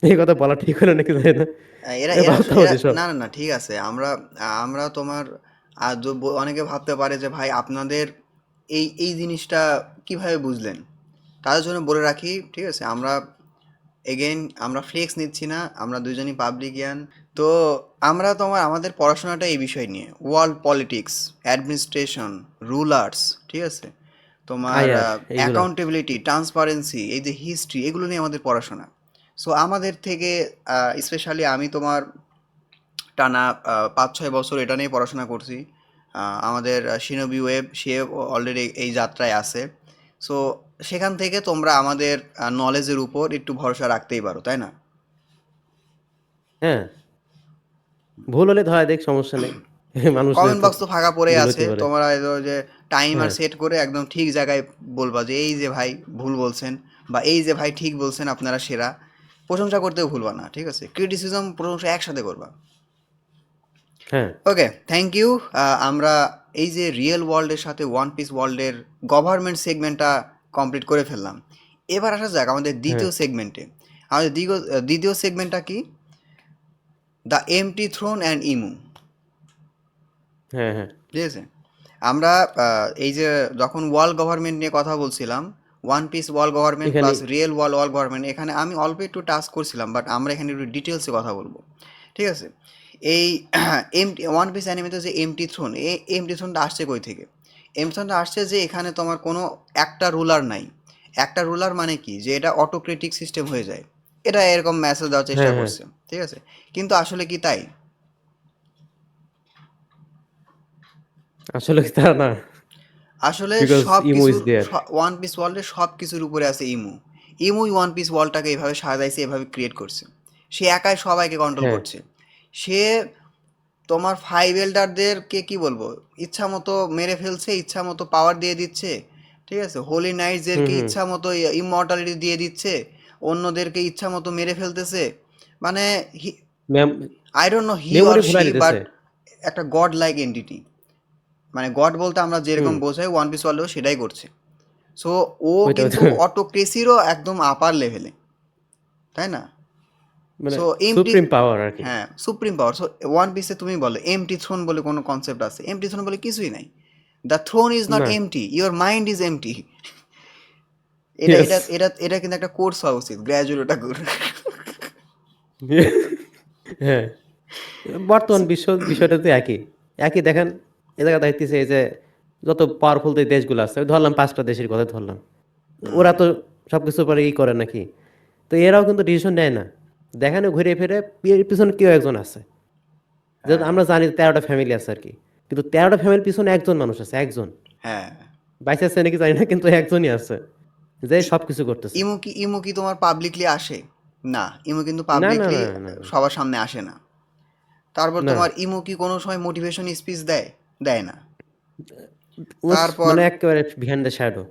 Speaker 2: এই কথা বলা ঠিক হলো নাকি জানি না,
Speaker 1: এরা
Speaker 2: এই
Speaker 1: এরা এরা
Speaker 2: ভাওতাবাজি সব।
Speaker 1: না না না, ঠিক আছে। আমরা আমরা তোমার অনেকে ভাবতে পারে যে ভাই আপনাদের এই এই জিনিসটা কিভাবে বুঝলেন। তাদের জন্য বলে রাখি, ঠিক আছে, আমরা এগেইন আমরা ফ্লেক্স নিচ্ছি না, আমরা দুজনই পাবলিকিয়ান। তো আমরা তোমার আমাদের পড়াশোনাটা এই বিষয় নিয়ে, ওয়ার্ল্ড পলিটিক্স, অ্যাডমিনিস্ট্রেশন, রুলার্স, ঠিক আছে, তোমার
Speaker 2: আয়ার এইগুলা।
Speaker 1: অ্যাকাউন্টেবিলিটি, ট্রান্সপারেন্সি, এই যে হিস্ট্রি, এগুলো নিয়ে আমাদের পড়াশোনা। সো আমাদের থেকে স্পেশালি আমি তোমার টানা 5-6 বছর এটা নিয়ে পড়াশোনা করছি। আমাদের শিনোবি ওয়েব, সে অলরেডি এই যাত্রায় আছে। সো সেখান থেকে তোমরা আমাদের নলেজের উপর একটু ভরসা রাখতেই পারো, তাই না?
Speaker 2: হ্যাঁ, ভুল হলে ধরা দেখ, সমস্যা নেই। মানুষ
Speaker 1: কমেন্ট
Speaker 2: যেহেতু
Speaker 1: বক্স তো ফাঁকা পড়ে
Speaker 2: ভুল
Speaker 1: আছে,
Speaker 2: হতে পারে।
Speaker 1: তোমরা এলো যে টাইমার
Speaker 2: হ্যাঁ
Speaker 1: সেট করে একদম ঠিক জায়গায় বলবা যে এই যে ভাই ভুল বলছেন, বা এই যে ভাই ঠিক বলছেন, আপনারা সেরা। প্রশংসা করতেও ভুলবা না, ঠিক আছে, ক্রিটিসিজম প্রশংসা একসাথে করবা।
Speaker 2: হ্যাঁ
Speaker 1: ওকে, থ্যাংক ইউ। আমরা এই যে রিয়েল ওয়ার্ল্ডের সাথে ওয়ান পিস ওয়ার্ল্ডের গভর্নমেন্ট সেগমেন্টটা কমপ্লিট করে ফেললাম। এবার আসা যাক আমাদের
Speaker 2: হ্যাঁ
Speaker 1: দ্বিতীয় সেগমেন্টে। আমাদের দ্বিতীয় সেগমেন্টটা কি? দ্য এমটি থ্রোন অ্যান্ড ইমু।
Speaker 2: হ্যাঁ হ্যাঁ
Speaker 1: ঠিক আছে, আমরা এই যে যখন ওয়ার্ল্ড গভর্নমেন্ট নিয়ে কথা বলছিলাম, ওয়ান পিস ওয়ার্ল্ড গভর্নমেন্ট
Speaker 2: এখানে
Speaker 1: প্লাস রিয়েল ওয়ার্ল্ড গভর্নমেন্ট, এখানে আমি অল্প একটু টাচ করছিলাম, বাট আমরা এখানে একটু ডিটেলসে কথা বলবো। ঠিক আছে, এই এমটি ওয়ান পিস অ্যানিমেতে যে এমটি থ্রোন, এই এমটি থ্রোনটা আসছে কই থেকে? এমটি থ্রোনটা আসছে যে এখানে তোমার কোনো একটা রুলার নাই। একটা রুলার মানে কি, যে এটা অটোক্রেটিক সিস্টেম হয়ে যায়। এটা এরকম মেসেজ দেওয়ার চেষ্টা
Speaker 2: হ্যাঁ হ্যাঁ
Speaker 1: করছে, ঠিক আছে, কিন্তু আসলে কি তাই?
Speaker 2: আসলে কি তা না,
Speaker 1: আসলে
Speaker 2: বিকজ
Speaker 1: সব
Speaker 2: ইমো ইজ
Speaker 1: কিছুর,
Speaker 2: দেয়ার।
Speaker 1: ওয়ান পিস ওয়ার্ল্ডের সব কিছুর উপরে আছে ইমু। ইমুই ওয়ান পিস ওয়ার্ল্ডটাকে এভাবে সাজাইছে, এভাবে ক্রিয়েট করছে। সে একাই সবাইকে কন্ট্রোল
Speaker 2: হ্যাঁ
Speaker 1: করছে। সে তোমার ফাইভ এল্ডারদেরকে কি বলবো, ইচ্ছা মতো মেরে ফেলছে, ইচ্ছা মতো পাওয়ার দিয়ে দিচ্ছে। ঠিক আছে, হোলি
Speaker 2: হুম
Speaker 1: নাইটসদেরকে
Speaker 2: হুম
Speaker 1: ইচ্ছা মতো ইমমর্টালিটি দিয়ে দিচ্ছে, অন্যদেরকে ইচ্ছা মতো মেরে ফেলতেছে। মানে I don't know he or
Speaker 2: memory ভুলাই
Speaker 1: শি, বাট
Speaker 2: দিতেছে।
Speaker 1: একটা গড লাইক এন্টিটি। মানে গড বলতে আমরা যেরকম
Speaker 2: হুম,
Speaker 1: বোঝাই, ওয়ান পিস ওয়ার্ল্ডেও সেটাই করছে। সো ও
Speaker 2: ওইটা
Speaker 1: কিন্তু
Speaker 2: ওইটা
Speaker 1: অটোক্রেসিরও একদম আপার লেভেলে, তাই না?
Speaker 2: মানে
Speaker 1: সো এমটি,
Speaker 2: সুপ্রিম পাওয়ার আর কি।
Speaker 1: হ্যাঁ, সুপ্রিম পাওয়ার। সো ওয়ান পিসে তুমি বলো এমটি থ্রোন বলে কোনো কনসেপ্ট আছে? এমটি থ্রোন বলে কিছুই নাই। দ্য থ্রোন ইজ নট
Speaker 2: না।
Speaker 1: Empty, your mind is empty. এটা
Speaker 2: ইয়েস।
Speaker 1: এটা এটা এটা কিন্তু একটা কোর্স হওয়া উচিত, গ্র্যাজুয়েট ওটা করে।
Speaker 2: হ্যাঁ, বর্তমান বিষয়টা তো একই। একই দেখেন, এ জায়গা দেখতেছে এই যে যত পাওয়ারফুল যে দেশগুলো আছে, ওই ধরলাম 5টা দেশের কথা ধরলাম,
Speaker 1: হুম।
Speaker 2: ওরা তো সবকিছু পরে করে নাকি? তো এরাও কিন্তু ডিসিশন নেয় না। দেখেন ঘুরে ফিরে এর পিছনে কেউ একজন আছে। যেহেতু
Speaker 1: হ্যাঁ
Speaker 2: আমরা জানি 13টা ফ্যামিলি আছে আর কি, কিন্তু 13টা ফ্যামিলির পিছনে একজন মানুষ আছে, একজন।
Speaker 1: হ্যাঁ।
Speaker 2: বাইসে আছে নাকি জানি না, কিন্তু একজনই আছে যে সবকিছু করতেছে।
Speaker 1: ইমু কি তোমার পাবলিকলি আসে? না, ইমু কিন্তু
Speaker 2: না না
Speaker 1: পাবলিকলি
Speaker 2: না না না
Speaker 1: সবার সামনে আসে না। তারপর
Speaker 2: না।
Speaker 1: তোমার ইমু কি কোনো সময় মোটিভেশন স্পিচ দেয়? দেয় না।
Speaker 2: ও
Speaker 1: তারপর
Speaker 2: মানে একেবারে behind the shadow,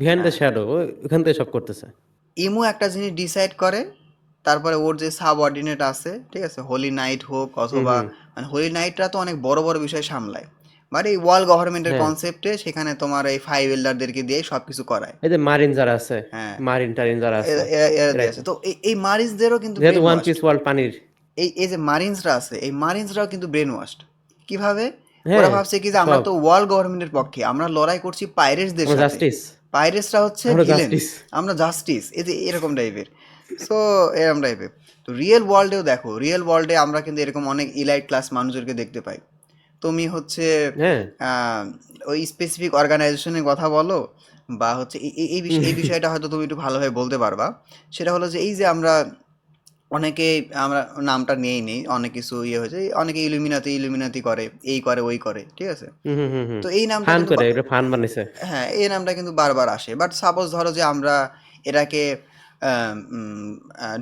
Speaker 2: behind the
Speaker 1: হ্যাঁ,
Speaker 2: শ্যাডো, ওখান থেকে সব করতেছে।
Speaker 1: ইমু একটা জিনিস ডিসাইড করে, তারপরে ওর যে সাবঅর্ডিনেট আছে, ঠিক আছে, হোলি নাইট হোক
Speaker 2: হুম
Speaker 1: অথবা,
Speaker 2: হুম
Speaker 1: মানে হোলি নাইটরা তো অনেক বড় বড় বিষয় সামলায়। মানে এই ওয়ার্ল্ড গভর্নমেন্টের
Speaker 2: হ্যাঁ,
Speaker 1: কনসেপ্টে সেখানে তোমার এই 5 এল্ডারদেরকে দিয়ে সবকিছু করায়।
Speaker 2: এই যে মারিন যারা আছে,
Speaker 1: হ্যাঁ,
Speaker 2: মারিন টারিন যারা আছে,
Speaker 1: এরা দিয়ে
Speaker 2: এরাই তো।
Speaker 1: আছে। তো এই মারিনসদেরও কিন্তু
Speaker 2: যেহেতু
Speaker 1: brain
Speaker 2: one
Speaker 1: washed.
Speaker 2: Piece world পানির।
Speaker 1: এই যে মারিনসরা আছে, এই মারিনসরাও কিন্তু ব্রেন ওয়াশড। কিভাবে? ওরা
Speaker 2: হ্যাঁ,
Speaker 1: ভাবছে কি যে আমরা
Speaker 2: সব।
Speaker 1: তো ওয়ার্ল্ড গভর্নমেন্টের পক্ষে, আমরা লড়াই করছি পাইরেটসদের
Speaker 2: আমরা
Speaker 1: সাথে।
Speaker 2: জাস্টিস,
Speaker 1: পাইরেটসরা হচ্ছে
Speaker 2: আমরা
Speaker 1: ভিলেন,
Speaker 2: জাস্টিস।
Speaker 1: আমরা জাস্টিস, এই যে এরকম টাইপের। সো এরকম টাইপের। তো রিয়েল ওয়ার্ল্ডেও দেখো, রিয়েল ওয়ার্ল্ডে আমরা কিন্তু এরকম অনেক ইলাইট ক্লাস মানুষদেরকে দেখতে পাই। তুমি হচ্ছে
Speaker 2: হ্যাঁ,
Speaker 1: আহ, ওই স্পেসিফিক অর্গানাইজেশনের কথা বলো, বা হচ্ছে এই বিষয়টা হয়তো তুমি একটু ভালোভাবে বলতে পারবা। সেটা হলো যে এই যে অনেকে, আমরা নামটা নিয়েই নেই, অনেক কিছু ইয়ে হয়েছে, অনেকে ইলুমিনাতি ইলুমিনাতি করে, এই করে ওই করে, ঠিক আছে।
Speaker 2: হুম হুম হুম হুম।
Speaker 1: তো এই নামটা
Speaker 2: ফান
Speaker 1: কিন্তু
Speaker 2: করে, এটা ফান বানিয়েছে।
Speaker 1: হ্যাঁ, এই নামটা কিন্তু বারবার আসে। বাট সাপোজ ধরো যে আমরা এটাকে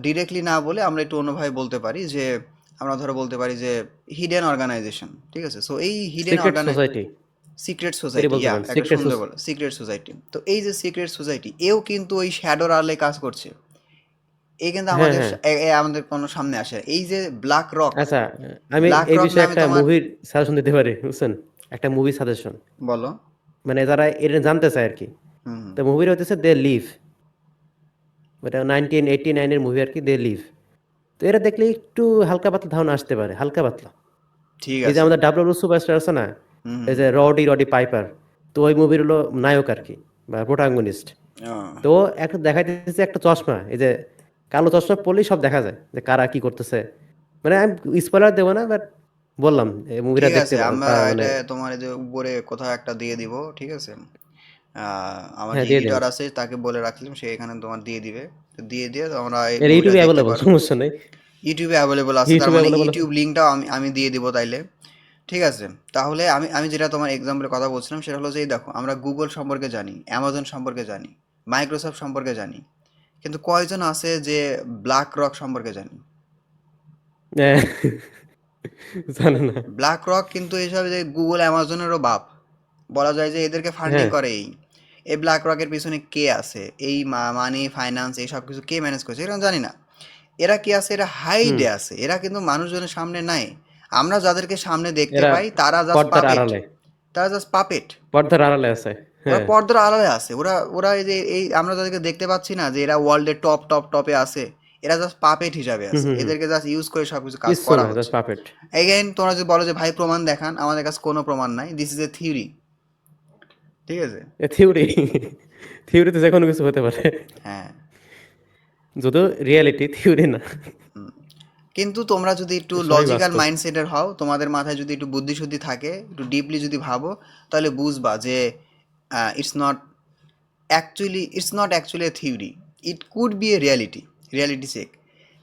Speaker 1: ডিরেক্টলি না বলে আমরা একটু অন্যভাবে বলতে পারি যে, আমরা ধরো বলতে পারি যে হিডেন অর্গানাইজেশন, ঠিক আছে। সো এই হিডেন
Speaker 2: সিক্রেট সোসাইটি,
Speaker 1: সিক্রেট
Speaker 2: এটি
Speaker 1: সোসাইটি,
Speaker 2: বলতে
Speaker 1: ইয়া,
Speaker 2: পারেন,
Speaker 1: একটা
Speaker 2: সিক্রেট
Speaker 1: সুন্দর বলো, সিক্রেট সোসাইটি। তো এই যে সিক্রেট সোসাইটি, এও কিন্তু ওই শ্যাডোর আড়ালে কাজ করছে। এই কিন্তু
Speaker 2: হ্যাঁ
Speaker 1: আমাদের
Speaker 2: হ্যাঁ।
Speaker 1: আমাদের কোনো সামনে আসে না। এই যে ব্ল্যাক রক,
Speaker 2: আচ্ছা, আমি
Speaker 1: ব্ল্যাক
Speaker 2: এই
Speaker 1: রক
Speaker 2: বিষয়ে
Speaker 1: নামে
Speaker 2: একটা
Speaker 1: তোমার,
Speaker 2: মুভির সাজেশন দিতে পারি, বুঝছেন? একটা মুভি সাজেশন,
Speaker 1: বলো।
Speaker 2: মানে যারা এটা জানতে চায় আর কি।
Speaker 1: হুম হুম,
Speaker 2: তো মুভিটা হচ্ছে দে লিভ, ওটা 1989-এর মুভি আর কি, দে লিভ। তো এরা দেখলে একটু হালকা পাতলা ধারণা আসতে পারে, হালকা পাতলা।
Speaker 1: ঠিক
Speaker 2: এই যে
Speaker 1: আছে।
Speaker 2: আমাদের ডাব্লিউ সুপারস্টার আছে না,
Speaker 1: হুম
Speaker 2: এই
Speaker 1: হুম
Speaker 2: যে রডি রডি পাইপার, তো ওই মুভির হলো নায়ক আর কি, বা প্রোটাগনিস্ট।
Speaker 1: হুম,
Speaker 2: তো একটা দেখাইতেছে একটা চশমা, এই যে কালো চশমা পরলেই সব দেখা যায় যে কারা কি করতেছে। মানে আমি স্পয়লার দেবো না, বাট বললাম এই মুভিটা
Speaker 1: ঠিক
Speaker 2: দেখতে
Speaker 1: আছে, আমরা
Speaker 2: মানে।
Speaker 1: এটা তোমার এই যে উপরে কোথাও একটা দিয়ে দিব, ঠিক আছে। আমার
Speaker 2: হ্যাঁ,
Speaker 1: যে
Speaker 2: দিয়ে দেন।
Speaker 1: এডিটর আছে তাকে বলে রাখলাম, সে এখানে তোমার দিয়ে দিবে। তো দিয়ে দিয়ে তোমরা এই
Speaker 2: এর
Speaker 1: মুভিটা
Speaker 2: ইউটিউবে
Speaker 1: দেখতে
Speaker 2: অ্যাভেলেবল,
Speaker 1: পারো।
Speaker 2: সমস্যা নেই।
Speaker 1: ইউটিউবে অ্যাভেলেবল আছে, তার
Speaker 2: ইউটিউবে
Speaker 1: মানে
Speaker 2: অ্যাভেলেবল আছে।
Speaker 1: ইউটিউব লিঙ্কটাও আমি আমি দিয়ে দিব তাইলে। ঠিক আছে। তাহলে আমি আমি যেটা তোমার এক্সাম্পলের কথা বলছিলাম সেটা হলো যে এই দেখো, আমরা গুগল সম্পর্কে জানি, অ্যামাজন সম্পর্কে জানি, মাইক্রোসফট সম্পর্কে জানি, কিন্তু কয়জন আছে যে ব্ল্যাক রক সম্পর্কে জানি?
Speaker 2: হ্যাঁ, জানে না।
Speaker 1: ব্ল্যাক রক কিন্তু এসব যে গুগল অ্যামাজনেরও বাপ, বলা যায় যে এদেরকে ফান্ডিং
Speaker 2: হ্যাঁ,
Speaker 1: করে এই ব্ল্যাক রকের পিছনে কে আছে, এই মানি ফাইন্যান্স এই সব কিছু কে ম্যানেজ করছে এটা আমি জানি না। এরা কি আছে, এরা
Speaker 2: হুম,
Speaker 1: হাইডে আছে, এরা কিন্তু মানুষজনের সামনে নাই। আমরা যাদেরকে সামনে দেখতে
Speaker 2: এরা
Speaker 1: পাই তারা জাস্ট
Speaker 2: পর্দার
Speaker 1: পাপেট,
Speaker 2: আড়ালে,
Speaker 1: তারা জাস্ট পাপেট।
Speaker 2: পর্দার আড়ালে আছে।
Speaker 1: ওরা
Speaker 2: হ্যাঁ,
Speaker 1: পর্দার আড়ালে আছে, ওরা ওরা এই যে এই আমরা যাদেরকে দেখতে পাচ্ছি না যে এরা ওয়ার্ল্ডের টপ টপ টপে আছে, এরা জাস্ট পাপেট হিসাবে
Speaker 2: হুম
Speaker 1: আছে,
Speaker 2: হুম হুম।
Speaker 1: এদেরকে জাস্ট ইউজ করে সব কিছু কাজ
Speaker 2: কিচ্ছু
Speaker 1: করা
Speaker 2: না,
Speaker 1: হচ্ছে।
Speaker 2: Just puppet.
Speaker 1: এগেইন তোমরা যদি বলো যে ভাই প্রমাণ দেখান, আমাদের কাছে কোনো প্রমাণ নাই, দিস ইজ এ থিওরি, ঠিক আছে।
Speaker 2: এ থিওরি, থিওরিতে যে কোনো কিছু হতে পারে,
Speaker 1: হ্যাঁ।
Speaker 2: যদিও রিয়েলিটি থিওরি না।
Speaker 1: হুম। কিন্তু তোমরা যদি একটু
Speaker 2: সবই
Speaker 1: লজিক্যাল
Speaker 2: বাস্তব।
Speaker 1: মাইন্ডসেটের হও, তোমাদের মাথায় যদি একটু বুদ্ধিশুদ্ধি থাকে, একটু ডিপলি যদি ভাবো, তাহলে বুঝবা যে it's not actually a theory, it could be a reality, reality check.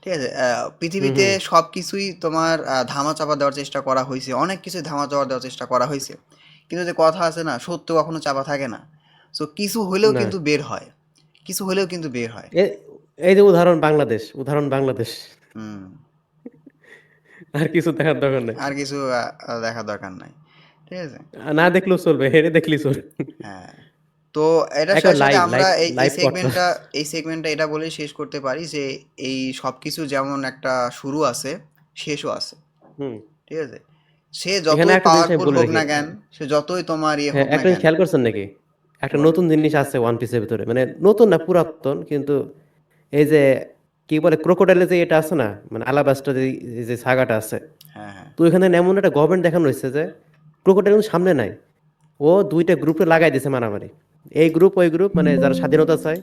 Speaker 1: ঠিক আছে।
Speaker 2: হুম
Speaker 1: পৃথিবীতে
Speaker 2: হুম।
Speaker 1: সব কিছুই তোমার ধামাচাপা দেওয়ার চেষ্টা করা হয়েছে, অনেক কিছুই ধামাচাপা দেওয়ার চেষ্টা করা হয়েছে, কিন্তু যে কথা আছে না, সত্য কখনো চাপা থাকে না। সো কিছু হলেও
Speaker 2: না,
Speaker 1: কিন্তু বের হয়, কিছু হলেও কিন্তু বের হয়।
Speaker 2: এ এই যে উদাহরণ বাংলাদেশ, উদাহরণ বাংলাদেশ।
Speaker 1: হুম।
Speaker 2: আর কিছু দেখার দরকার নেই।
Speaker 1: আর কিছু দেখার দরকার নাই, ঠিক আছে।
Speaker 2: না দেখলেও চলবে, হেরে দেখলেই চলবে।
Speaker 1: হ্যাঁ। তো এটার
Speaker 2: একটা
Speaker 1: সাথে সাথে
Speaker 2: লাইভ
Speaker 1: আমরা
Speaker 2: লাইভ
Speaker 1: এই
Speaker 2: লাইভ কথা।
Speaker 1: সেগমেন্টটা এটা বলেই শেষ করতে পারি যে এই সব কিছু যেমন একটা শুরু আছে, শেষও আছে,
Speaker 2: হুম।
Speaker 1: ঠিক আছে। সে
Speaker 2: এখানে
Speaker 1: যতই
Speaker 2: একটা জিনিস আমি
Speaker 1: পাওয়ারফুল
Speaker 2: বলে
Speaker 1: হোক
Speaker 2: রাখি।
Speaker 1: না কেন, সে যতই তোমার ইয়ে
Speaker 2: হ্যাঁ,
Speaker 1: হোক না
Speaker 2: একটা জিনিস
Speaker 1: কেন,
Speaker 2: খেয়াল করছেন নাকি? একটা
Speaker 1: বলো।
Speaker 2: নতুন জিনিস আছে ওয়ান পিসের ভিতরে, মানে নতুন না, পুরাতন কিন্তু। এই যে কি বলে, ক্রোকোডাইলের যে এটা আছে না, মানে আলাবাস্টা যে এই যে সাগাটা আছে,
Speaker 1: হ্যাঁ হ্যাঁ
Speaker 2: তো এখানে এমন একটা গভর্নমেন্ট দেখানো হয়েছে যে ক্রোকোডাইল কিন্তু সামনে নাই, ও দুইটা গ্রুপে লাগাই দিছে মারামারি। এই গ্রুপ ওই গ্রুপ, মানে যারা স্বাধীনতা চায়,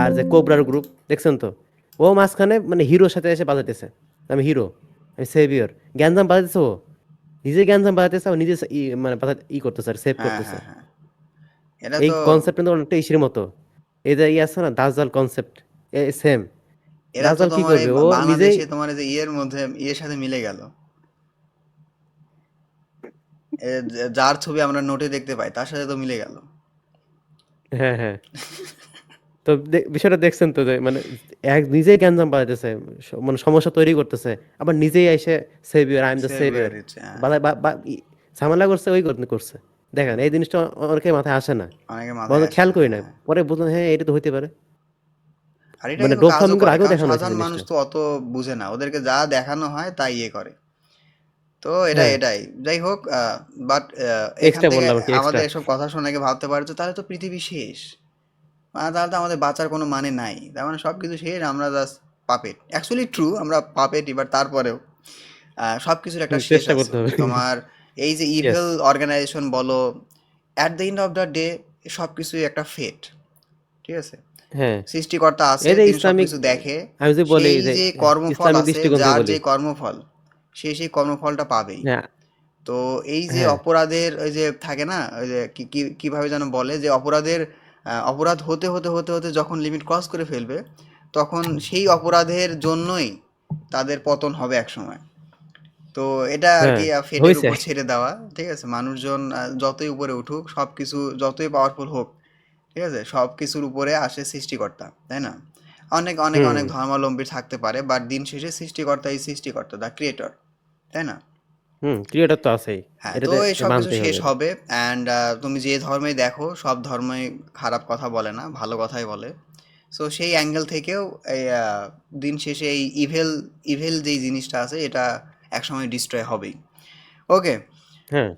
Speaker 2: আর যে কোবরার গ্রুপ, দেখছেন তো? ও মাঝখানে মানে হিরোর সাথে এসে বাজাইতেছে, আমি হিরো, আমি সেভিয়র, গ্যাঞ্জাম বাজাইতেছে ও, নিজে গ্যাঞ্জাম বাজাইতেছে, আর নিজে মানে করতেছে আর সেভ
Speaker 1: হ্যাঁ
Speaker 2: করতেছে।
Speaker 1: হ্যাঁ হ্যাঁ। এটা
Speaker 2: এই
Speaker 1: তো
Speaker 2: কনসেপ্ট কিন্তু অনেকটা ইসির মতো। এই যে আছে না দাজ্জাল কনসেপ্ট, সেম।
Speaker 1: এরা তো
Speaker 2: দাজ্জাল কি
Speaker 1: তোমার এই
Speaker 2: করবে, ও নিজেই।
Speaker 1: বাংলাদেশে তোমার এই যে ইয়ের মধ্যে ইয়ের সাথে মিলে গেল, যার ছবি আমরা নোটে দেখতে পাই তার সাথে তো মিলে গেল।
Speaker 2: হ্যাঁ হ্যাঁ। তো বিষয়টা দেখছেন তো, যে মানে এক নিজেই গ্যাঞ্জাম বাজাইতেছে, মানে সমস্যা তৈরি করতেছে, আবার নিজেই এসে saviour, I am the saviour,
Speaker 1: saviour হচ্ছে, হ্যাঁ।
Speaker 2: ঝামেলা করছে, ওই করছে। দেখেন,
Speaker 1: হুম।
Speaker 2: এই জিনিসটা অনেকের মাথায় আসে না,
Speaker 1: অনেকের মাথায়
Speaker 2: বরং
Speaker 1: আসে
Speaker 2: খেয়াল
Speaker 1: না,
Speaker 2: করি না,
Speaker 1: হ্যাঁ।
Speaker 2: পরে বুঝলাম হ্যাঁ এটা তো হইতে পারে।
Speaker 1: আর এটা
Speaker 2: মানে
Speaker 1: কিন্তু কাজও
Speaker 2: ডোপসামিন
Speaker 1: করে,
Speaker 2: আগেও
Speaker 1: কারণ
Speaker 2: দেখানো হয়েছে
Speaker 1: সাধারণ মানুষ
Speaker 2: জিনিসটা।
Speaker 1: তো অত বুঝে না, ওদেরকে যা দেখানো হয় তাই ইয়ে করে। তো
Speaker 2: হ্যাঁ
Speaker 1: এটাই যাই হোক, বাট এখান
Speaker 2: এক্সট্রা
Speaker 1: থেকে
Speaker 2: বললাম আর কি, এক্সট্রা।
Speaker 1: আমাদের এসব কথা শুনে ভাবতে পারে যে তাহলে তো পৃথিবী শেষ, তাহলে তো আমাদের বাঁচার কোনো মানে নাই, তার মানে সব কিছু শেষ, আমরা জাস্ট পাপেট। অ্যাকচুয়ালি ট্রু, আমরা পাপেট, এবার তারপরেও সব কিছুর একটা শেষ
Speaker 2: চেষ্টা
Speaker 1: আছে।
Speaker 2: করতে হবে।
Speaker 1: তোমার এই যে
Speaker 2: ইয়েস।
Speaker 1: ইভেল অর্গানাইজেশন বলো, at the end of the day সব কিছুই একটা ফেট, ঠিক আছে?
Speaker 2: হ্যাঁ,
Speaker 1: সৃষ্টিকর্তা আছে,
Speaker 2: এই যে
Speaker 1: তিনি
Speaker 2: ইসলামিক,
Speaker 1: সবকিছু দেখে।
Speaker 2: আমি যদি বলি
Speaker 1: সেই
Speaker 2: যে
Speaker 1: যে কর্মফল
Speaker 2: ইসলামিক
Speaker 1: আছে,
Speaker 2: দৃষ্টিকোণ থেকে
Speaker 1: যার
Speaker 2: বলি,
Speaker 1: যে কর্মফল, সে সেই কর্মফলটা পাবেই।
Speaker 2: হ্যাঁ
Speaker 1: তো এই যে
Speaker 2: হ্যাঁ
Speaker 1: অপরাধের ওই যে থাকে না, ওই যে কিভাবে যেন বলে যে অপরাধের অপরাধ হতে হতে হতে হতে যখন লিমিট ক্রস করে ফেলবে, তখন সেই অপরাধের জন্যই তাদের পতন হবে এক সময়। তো এটা আর
Speaker 2: হ্যাঁ
Speaker 1: কি ফেটের
Speaker 2: হয়েছে।
Speaker 1: উপর ছেড়ে দেওয়া, ঠিক আছে? মানুষজন যতই উপরে উঠুক, সব কিছু যতই পাওয়ারফুল হোক, ঠিক আছে, সব কিছুর উপরে আসে সৃষ্টিকর্তা, তাই না? অনেক অনেক
Speaker 2: হুম
Speaker 1: অনেক ধর্মাবলম্বী থাকতে পারে, বাট দিন শেষে সৃষ্টিকর্তাই সৃষ্টিকর্তা, দ্য ক্রিয়েটর, তাই না?
Speaker 2: হুম, ক্রিয়েটর তো আছেই,
Speaker 1: হ্যাঁ, তো
Speaker 2: এটাতে
Speaker 1: এই সব কিছু
Speaker 2: মানতেই হবে
Speaker 1: শেষ
Speaker 2: এটা।
Speaker 1: হবে। অ্যান্ড তুমি যে ধর্মেই দেখো, সব ধর্মই খারাপ কথা বলে না, ভালো কথাই বলে। সো সেই অ্যাঙ্গেল থেকেও এই দিন শেষে এই ইভেল ইভেল যেই জিনিসটা আছে, এটা একসময় ডিস্ট্রয় হবেই। ওকে,
Speaker 2: হ্যাঁ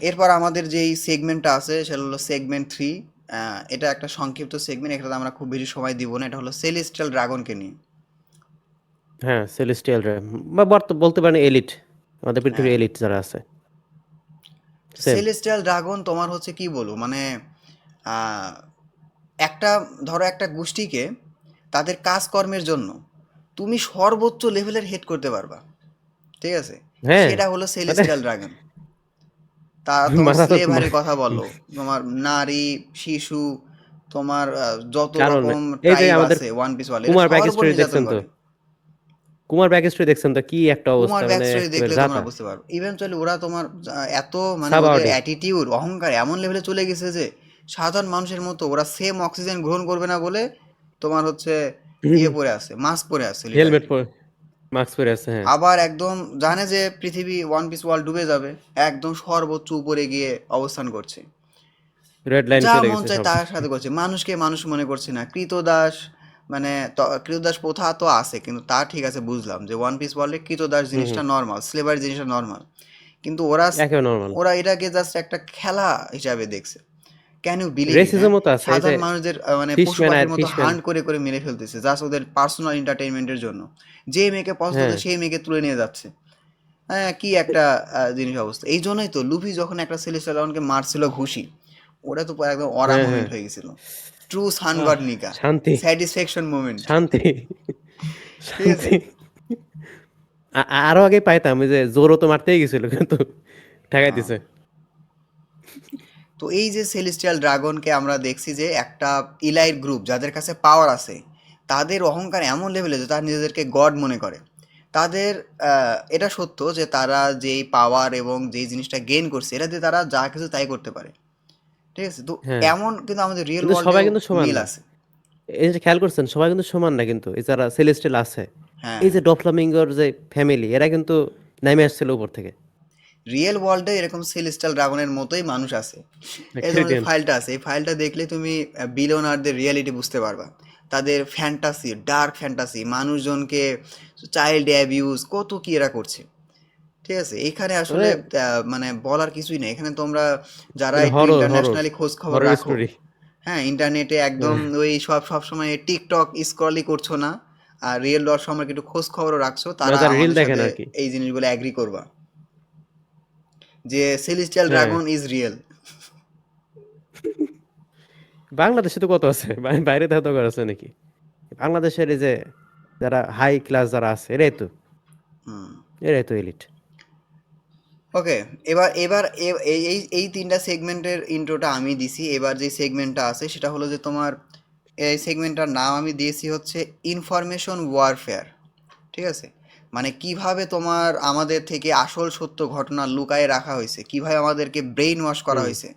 Speaker 1: এরপর আমাদের যেই সেগমেন্টটা আছে সেটা হলো সেগমেন্ট 3। এটা একটা সংক্ষিপ্ত সেগমেন্ট, এটাতে আমরা খুব বেশি সময় দিব না। এটা হলো সেলেস্টিয়াল ড্রাগনকে নিয়ে।
Speaker 2: হ্যাঁ, সেলেস্টিয়াল বা বলতে পারেন এলিট, আমাদের পৃথিবীর
Speaker 1: হ্যাঁ,
Speaker 2: এলিট যারা আছে,
Speaker 1: তো
Speaker 2: সেম।
Speaker 1: সেলেস্টিয়াল ড্রাগন তোমার হচ্ছে কি বলবো, মানে আহ, একটা, ধরো একটা গোষ্ঠীকে তাদের কাজকর্মের জন্য তুমি সর্বোচ্চ লেভেলের হেড করতে পারবা, ঠিক আছে?
Speaker 2: হ্যাঁ
Speaker 1: সেটা হলো
Speaker 2: মানে
Speaker 1: সেলেস্টিয়াল ড্রাগন। তা তোমার
Speaker 2: মারাত্মক
Speaker 1: স্লেভারির কথা বলো, তোমার নারী, শিশু, তোমার যত
Speaker 2: কারণ
Speaker 1: রকম
Speaker 2: এই যে
Speaker 1: ট্রাইব
Speaker 2: আমাদের
Speaker 1: আছে ওয়ান পিস ওয়ার্ল্ড, এরা
Speaker 2: কুমার
Speaker 1: সবার
Speaker 2: ব্যাক
Speaker 1: উপর
Speaker 2: স্টোরি
Speaker 1: নির্যাতন
Speaker 2: দেখছেন তো,
Speaker 1: করে।
Speaker 2: কুমার ব্যাক স্টোরি দেখছেন তো, কি একটা
Speaker 1: কুমার
Speaker 2: অবস্থা,
Speaker 1: ব্যাক
Speaker 2: মানে
Speaker 1: স্টোরি
Speaker 2: একেবারে
Speaker 1: দেখলে তোমরা
Speaker 2: যাতা,
Speaker 1: বুঝতে পারবে, ইভেনচুয়ালি ওরা তোমার এত মানে ওদের
Speaker 2: সাবাওয়ার্ডিং।
Speaker 1: অ্যাটিটিউড, অহংকার এমন লেভেলে চলে গেছে যে সাধারণ মানুষের মতো ওরা সেম অক্সিজেন গ্রহণ করবে না বলে তোমার হচ্ছে ইয়ে পরে আছে, মাস্ক পরে আছে
Speaker 2: হেলমেট
Speaker 1: লিটারেলি।
Speaker 2: পরে, মাস্ক পরে আছে, হ্যাঁ।
Speaker 1: আবার একদম জানে যে পৃথিবী ওয়ান পিস ওয়ার্ল্ড ডুবে যাবে, একদম সর্বোচ্চ উপরে গিয়ে অবস্থান করছে,
Speaker 2: রেড লাইন
Speaker 1: যা
Speaker 2: চলে
Speaker 1: মন
Speaker 2: গেছে
Speaker 1: চায়
Speaker 2: সব।
Speaker 1: তার সাথে করছে, মানুষকে মানুষ মনে করছে না। কৃতদাস, মানে কৃতদাস প্রথা তো আছে, কিন্তু তা ঠিক আছে, বুঝলাম যে ওয়ান পিস ওয়ার্ল্ডে কৃতদাস
Speaker 2: হুম
Speaker 1: জিনিসটা
Speaker 2: হুম,
Speaker 1: নর্মাল, স্লেভারি জিনিসটা নর্মাল, কিন্তু ওরা
Speaker 2: একেবারে নর্মাল।
Speaker 1: ওরা এটাকে জাস্ট একটা খেলা হিসাবে দেখছে। Can you believe it? হ্যাঁ,
Speaker 2: রেসিজমও তো আছে, এই যে
Speaker 1: সাধারণ মানুষদের মানে পশু
Speaker 2: ফিশম্যান আর
Speaker 1: পাখির মতো
Speaker 2: ফিশম্যান।
Speaker 1: হান্ট করে করে মেরে ফেলতেছে, জাস্ট ওদের পার্সোনাল এন্টারটেইনমেন্টের জন্য। যে মেয়েকে পছন্দ
Speaker 2: হ্যাঁ
Speaker 1: হচ্ছে সেই মেয়েকে তুলে নিয়ে যাচ্ছে। হ্যাঁ, কি একটা জিনিস অবস্থা। এই জন্যই তো লুফি যখন একটা সেলেস্টিয়ালকে মারছিল ঘুষি, ওটা তো পুরো একদম অরা
Speaker 2: হ্যাঁ হ্যাঁ।
Speaker 1: মোমেন্ট হয়ে গেছিল। ট্রু সান
Speaker 2: আহ,
Speaker 1: গড নিকা,
Speaker 2: শান্তি,
Speaker 1: স্যাটিসফ্যাকশন মোমেন্ট,
Speaker 2: শান্তি,
Speaker 1: ঠিক আছে?
Speaker 2: শান্তি। আরো আগে পাইতাম, ওই যে জোরও তো মারতেই গেছিল কিন্তু ঠেকাই
Speaker 1: হ্যাঁ,
Speaker 2: দিছে।
Speaker 1: তো এই যে সেলেস্টিয়াল ড্রাগনকে আমরা দেখছি যে একটা ইলাইট গ্রুপ যাদের কাছে পাওয়ার আছে, তাদের অহংকার এমন লেভেলে যে তারা নিজেদেরকে গড মনে করে। তাদের এটা সত্য যে তারা যেই পাওয়ার এবং যেই জিনিসটা গেইন করছে, এটা দিয়ে তারা যা কিছু তাই করতে পারে, ঠিক আছে? তো
Speaker 2: হ্যাঁ,
Speaker 1: এমন কিন্তু আমাদের রিয়েল
Speaker 2: কিন্তু সবাই
Speaker 1: ওয়ার্ল্ডেও
Speaker 2: কিন্তু সমান
Speaker 1: মিল
Speaker 2: না।
Speaker 1: আছে।
Speaker 2: এই যে খেয়াল করছেন, সবাই কিন্তু সমান না, কিন্তু এই যারা সেলেস্টিয়াল আছে,
Speaker 1: হ্যাঁ,
Speaker 2: এই যে ডফলামিঙ্গোর যে ফ্যামিলি, এরা কিন্তু নেমে আসছিল উপর থেকে।
Speaker 1: রিয়েল ওয়ার্ল্ডে এরকম সেলেস্টিয়াল ড্রাগনের মতোই মানুষ আছে। এই তোমার যে
Speaker 2: ক্রেডিয়েন্ট।
Speaker 1: ফাইলটা আছে, এই ফাইলটা দেখলে তুমি বিলিয়নারদের রিয়েলিটি বুঝতে পারবা। তাদের ফ্যান্টাসি, ডার্ক ফ্যান্টাসি, মানুষজনকে চাইল্ড অ্যাবিউজ, কত কি এরা করছে, ঠিক আছে? এখানে
Speaker 2: মানে
Speaker 1: আসলে মানে বলার কিছুই নেই। এখানে তোমরা যারা
Speaker 2: মানে
Speaker 1: একটু
Speaker 2: হরর, হরর,
Speaker 1: ইন্টারন্যাশনালি খোঁজ খবর
Speaker 2: হরর
Speaker 1: রাখো,
Speaker 2: স্টোরি।
Speaker 1: হ্যাঁ, ইন্টারনেটে একদম ওই সব সময় টিকটক স্ক্রলই করছো না, আর রিয়েল ওয়ার্ল্ড সম্পর্কে একটু খোঁজ খবরও রাখছো,
Speaker 2: মানে
Speaker 1: তারা
Speaker 2: যারা রিল
Speaker 1: আমাদের
Speaker 2: দেখেন
Speaker 1: সাথে
Speaker 2: আর কি।
Speaker 1: এই জিনিসগুলো অ্যাগ্রি করবা যে সেলেস্টিয়াল
Speaker 2: হ্যাঁ,
Speaker 1: ড্রাগন ইজ রিয়েল।
Speaker 2: বাংলাদেশে তো কত আছে, বাইরে তো এত আছে নাকি? বাংলাদেশের এই যে যারা হাই ক্লাস যারা আছে,
Speaker 1: হুম,
Speaker 2: এরাই তো এলিট।
Speaker 1: ওকে। এবার এবার এই এই এই তিনটা সেগমেন্টের ইন্ট্রোটা আমি দিছি। এবার যে সেগমেন্টটা আছে সেটা হলো যে তোমার, এই সেগমেন্টটার নাম আমি দিয়েছি হচ্ছে ইনফরমেশন ওয়ারফেয়ার, ঠিক আছে? মানে কিভাবে তোমার আমাদের থেকে আসল সত্য ঘটনা লুকায়ে রাখা হয়েছে, কিভাবে আমাদেরকে ব্রেইন ওয়াশ করা
Speaker 2: হুম,
Speaker 1: হয়েছে,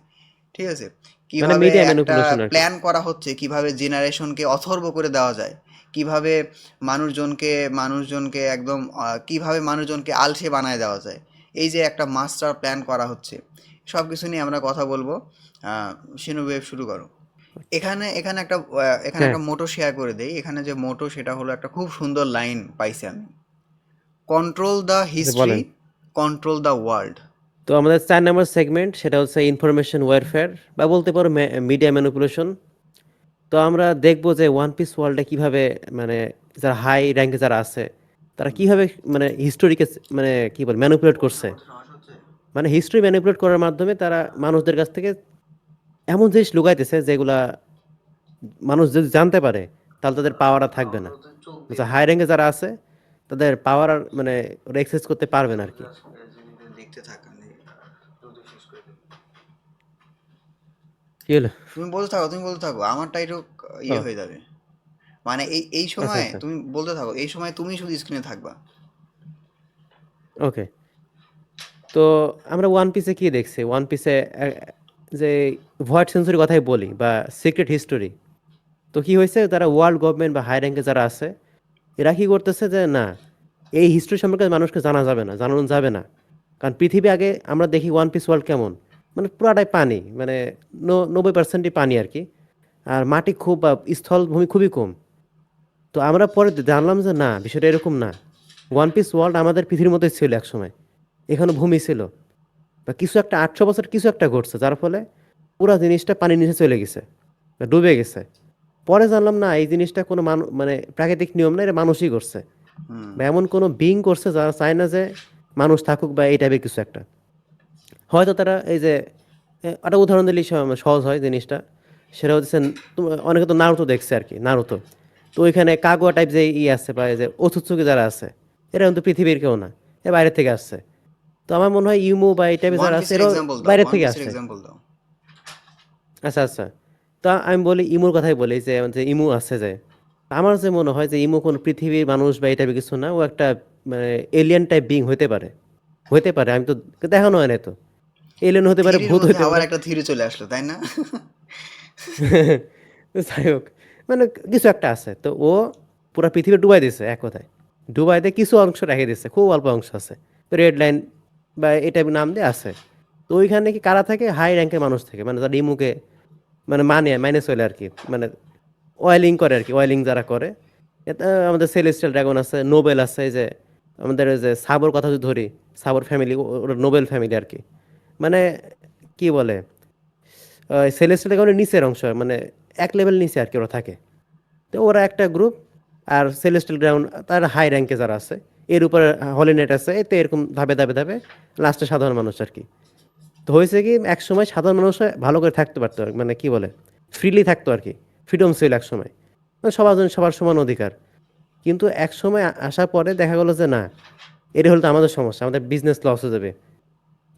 Speaker 1: ঠিক আছে?
Speaker 2: মানে
Speaker 1: কিভাবে
Speaker 2: মিডিয়া
Speaker 1: একটা
Speaker 2: ম্যানিপুলেশন আর কি।
Speaker 1: প্ল্যান করা হচ্ছে, কিভাবে জেনারেশনকে অথর্ব করে দেওয়া যায়, কিভাবে মানুষজনকে মানুষজনকে একদম কিভাবে মানুষজনকে আলসে বানায় দেওয়া যায়, এই যে একটা মাস্টার প্ল্যান করা হচ্ছে, সব কিছু নিয়ে আমরা কথা বলবো। শিনু ওয়েব শুরু করো। এখানে এখানে একটা এখানে
Speaker 2: হ্যাঁ,
Speaker 1: একটা মোটো শেয়ার করে দেই। এখানে যে মোটো সেটা হলো, একটা খুব সুন্দর লাইন পাইছি আমি: কন্ট্রোল দ্য
Speaker 2: আচ্ছা
Speaker 1: হিস্ট্রি,
Speaker 2: বলেন।
Speaker 1: Control the world.
Speaker 2: তো আমাদের 4 নম্বর সেগমেন্ট সেটা হচ্ছে ইনফরমেশন ওয়্যারফেয়ার বা বলতে পারো মিডিয়া ম্যানিপুলেশন। তো আমরা দেখব যে ওয়ান পিস ওয়ার্ল্ডে কিভাবে মানে যারা হাই র্যাঙ্কে যারা আছে তারা কিভাবে মানে হিস্টোরিকে মানে কি বল ম্যানিপুলেট করছে, মানে হিস্ট্রি ম্যানিপুলেট করার মাধ্যমে তারা মানুষদের কাছ থেকে এমন জিনিস লুকাইতেছে যেগুলা মানুষ যদি জানতে পারে তাহলে তাদের পাওয়ার আর থাকবে না। হাই র্যাঙ্কে যারা আছে তাদের পাওয়ার আর মানে ওরা এক্সেস করতে পারবে না আর কি।
Speaker 1: দেখতে থাকা নেই।
Speaker 2: কি হলো?
Speaker 1: তুমি বলতে থাকো, আমারটা একটু
Speaker 2: ও
Speaker 1: হয়ে যাবে। মানে এই
Speaker 2: আচ্ছা
Speaker 1: সময়
Speaker 2: আচ্ছা,
Speaker 1: তুমি বলতে থাকো, এই সময় তুমি শুধু স্ক্রিনে থাকবা।
Speaker 2: ওকে। তো আমরা ওয়ান পিসে কি দেখছি, ওয়ান পিসে যে ভয়েড সেঞ্চুরি কথাই বলি বা সিক্রেট হিস্টোরি, তো কি হয়েছে তারা ওয়ার্ল্ড গভর্নমেন্ট বা হাই র্যাঙ্কে যারা আছে এরা কি করতেছে যে না এই হিস্ট্রি সম্পর্কে মানুষকে জানা যাবে না, জানানো যাবে না। কারণ পৃথিবী আগে আমরা দেখি ওয়ান পিস ওয়ার্ল্ড কেমন, মানে পুরাটাই পানি, মানে 90%ই পানি আর কি। আর মাটি খুব বা স্থলভূমি খুবই কম। তো আমরা পরে জানলাম যে না বিষয়টা এরকম না। ওয়ান পিস ওয়ার্ল্ড আমাদের পৃথিবীর মধ্যে ছিল একসময়, এখানে ভূমি ছিল বা কিছু একটা 800 বছর কিছু একটা ঘটছে যার ফলে পুরো জিনিসটা পানির নিচে চলে গেছে বা ডুবে গেছে। পরে জানলাম না এই জিনিসটা কোনো মানে প্রাকৃতিক নিয়ম না, এটা মানুষই করছে
Speaker 1: হুম।
Speaker 2: বা এমন কোনো বিং করছে যারা চায় না যে মানুষ থাকুক বা এই টাইপের কিছু একটা। হয়তো তারা এই যে একটা উদাহরণ দিলেই সহজ হয় জিনিসটা, সেটা হচ্ছে অনেকে তো নারুতো দেখছে আর কি, নারুতো। তো ওইখানে কাগুয়া টাইপ যে আছে বা এই যে ওছুৎসুকি যারা আছে এরা কিন্তু পৃথিবীর কেউ না, এ বাইরে থেকে আসছে। তো আমার মনে হয় ইউমু বা এই টাইপের
Speaker 1: ওয়ান
Speaker 2: যারা আছে
Speaker 1: পিসের
Speaker 2: এরাও
Speaker 1: এক্সাম্পল দাও,
Speaker 2: বাইরে
Speaker 1: ওয়ান
Speaker 2: থেকে
Speaker 1: পিসের
Speaker 2: আসছে।
Speaker 1: এক্সাম্পল দাও।
Speaker 2: আচ্ছা আচ্ছা, তা আমি বলি ইমুর কথাই বলি যে যে ইমু আছে যে, আমার যে মনে হয় যে ইমু কোন পৃথিবীর মানুষ বা এই টাইপের কিছু না, ও একটা মানে এলিয়েন টাইপ বিং হতে পারে, হতে পারে। আমি তো দেখানো হয় না, তো এলিয়েন হতে পারে,
Speaker 1: থিরির
Speaker 2: ভূত
Speaker 1: মধ্যে
Speaker 2: হতে
Speaker 1: আবার
Speaker 2: পারে।
Speaker 1: একটা থিরি চলে আসলো, তাই না?
Speaker 2: যাই হোক, মানে কিছু একটা আছে। তো ও পুরো পৃথিবী ডুবাই দিছে এক কথায়, ডুবাই দিয়ে কিছু অংশ রেখে দিচ্ছে, খুব অল্প অংশ আছে, রেড লাইন বা এই টাইপের নাম দিয়ে আছে। তো ওইখানে কি কারা থাকে, হাই র্যাঙ্কের মানুষ থাকে, মানে যারা ইমুকে মানে মাইনে চলে আর কি, মানে অয়েলিং করে আর কি, অয়েলিং যারা করে। এটা আমাদের সেলেস্টিয়াল ড্রাগন আছে, নোবেল আছে, এই যে আমাদের ওই যে সাবর কথা যদি ধরি, সাবর ফ্যামিলি ওরা নোবেল ফ্যামিলি আর কি। মানে কি বলে সেলেস্টিয়াল ড্রাগনের নিচের অংশ, মানে এক লেভেল নিচে আর কি ওরা থাকে। তো ওরা একটা গ্রুপ। আর সেলেস্টিয়াল ড্রাগন তার হাই র্যাঙ্কে যারা আছে, এর উপরে হলিনেট আছে, এতে এরকম ধাপে ধাপে ধাপে লাস্টে সাধারণ মানুষ আর কি। তো হয়েছে কি এক সময় সাধারণ মানুষ ভালো করে থাকতে পারতো মানে কি বলে ফ্রিলি থাকতো আর কি, ফ্রিডম ছিল এক সময়, মানে সবার জন্য সবার সমান অধিকার। কিন্তু এক সময় আসার পরে দেখা গেলো যে না, এটা হলো তো আমাদের সমস্যা, আমাদের বিজনেস লস হয়ে যাবে,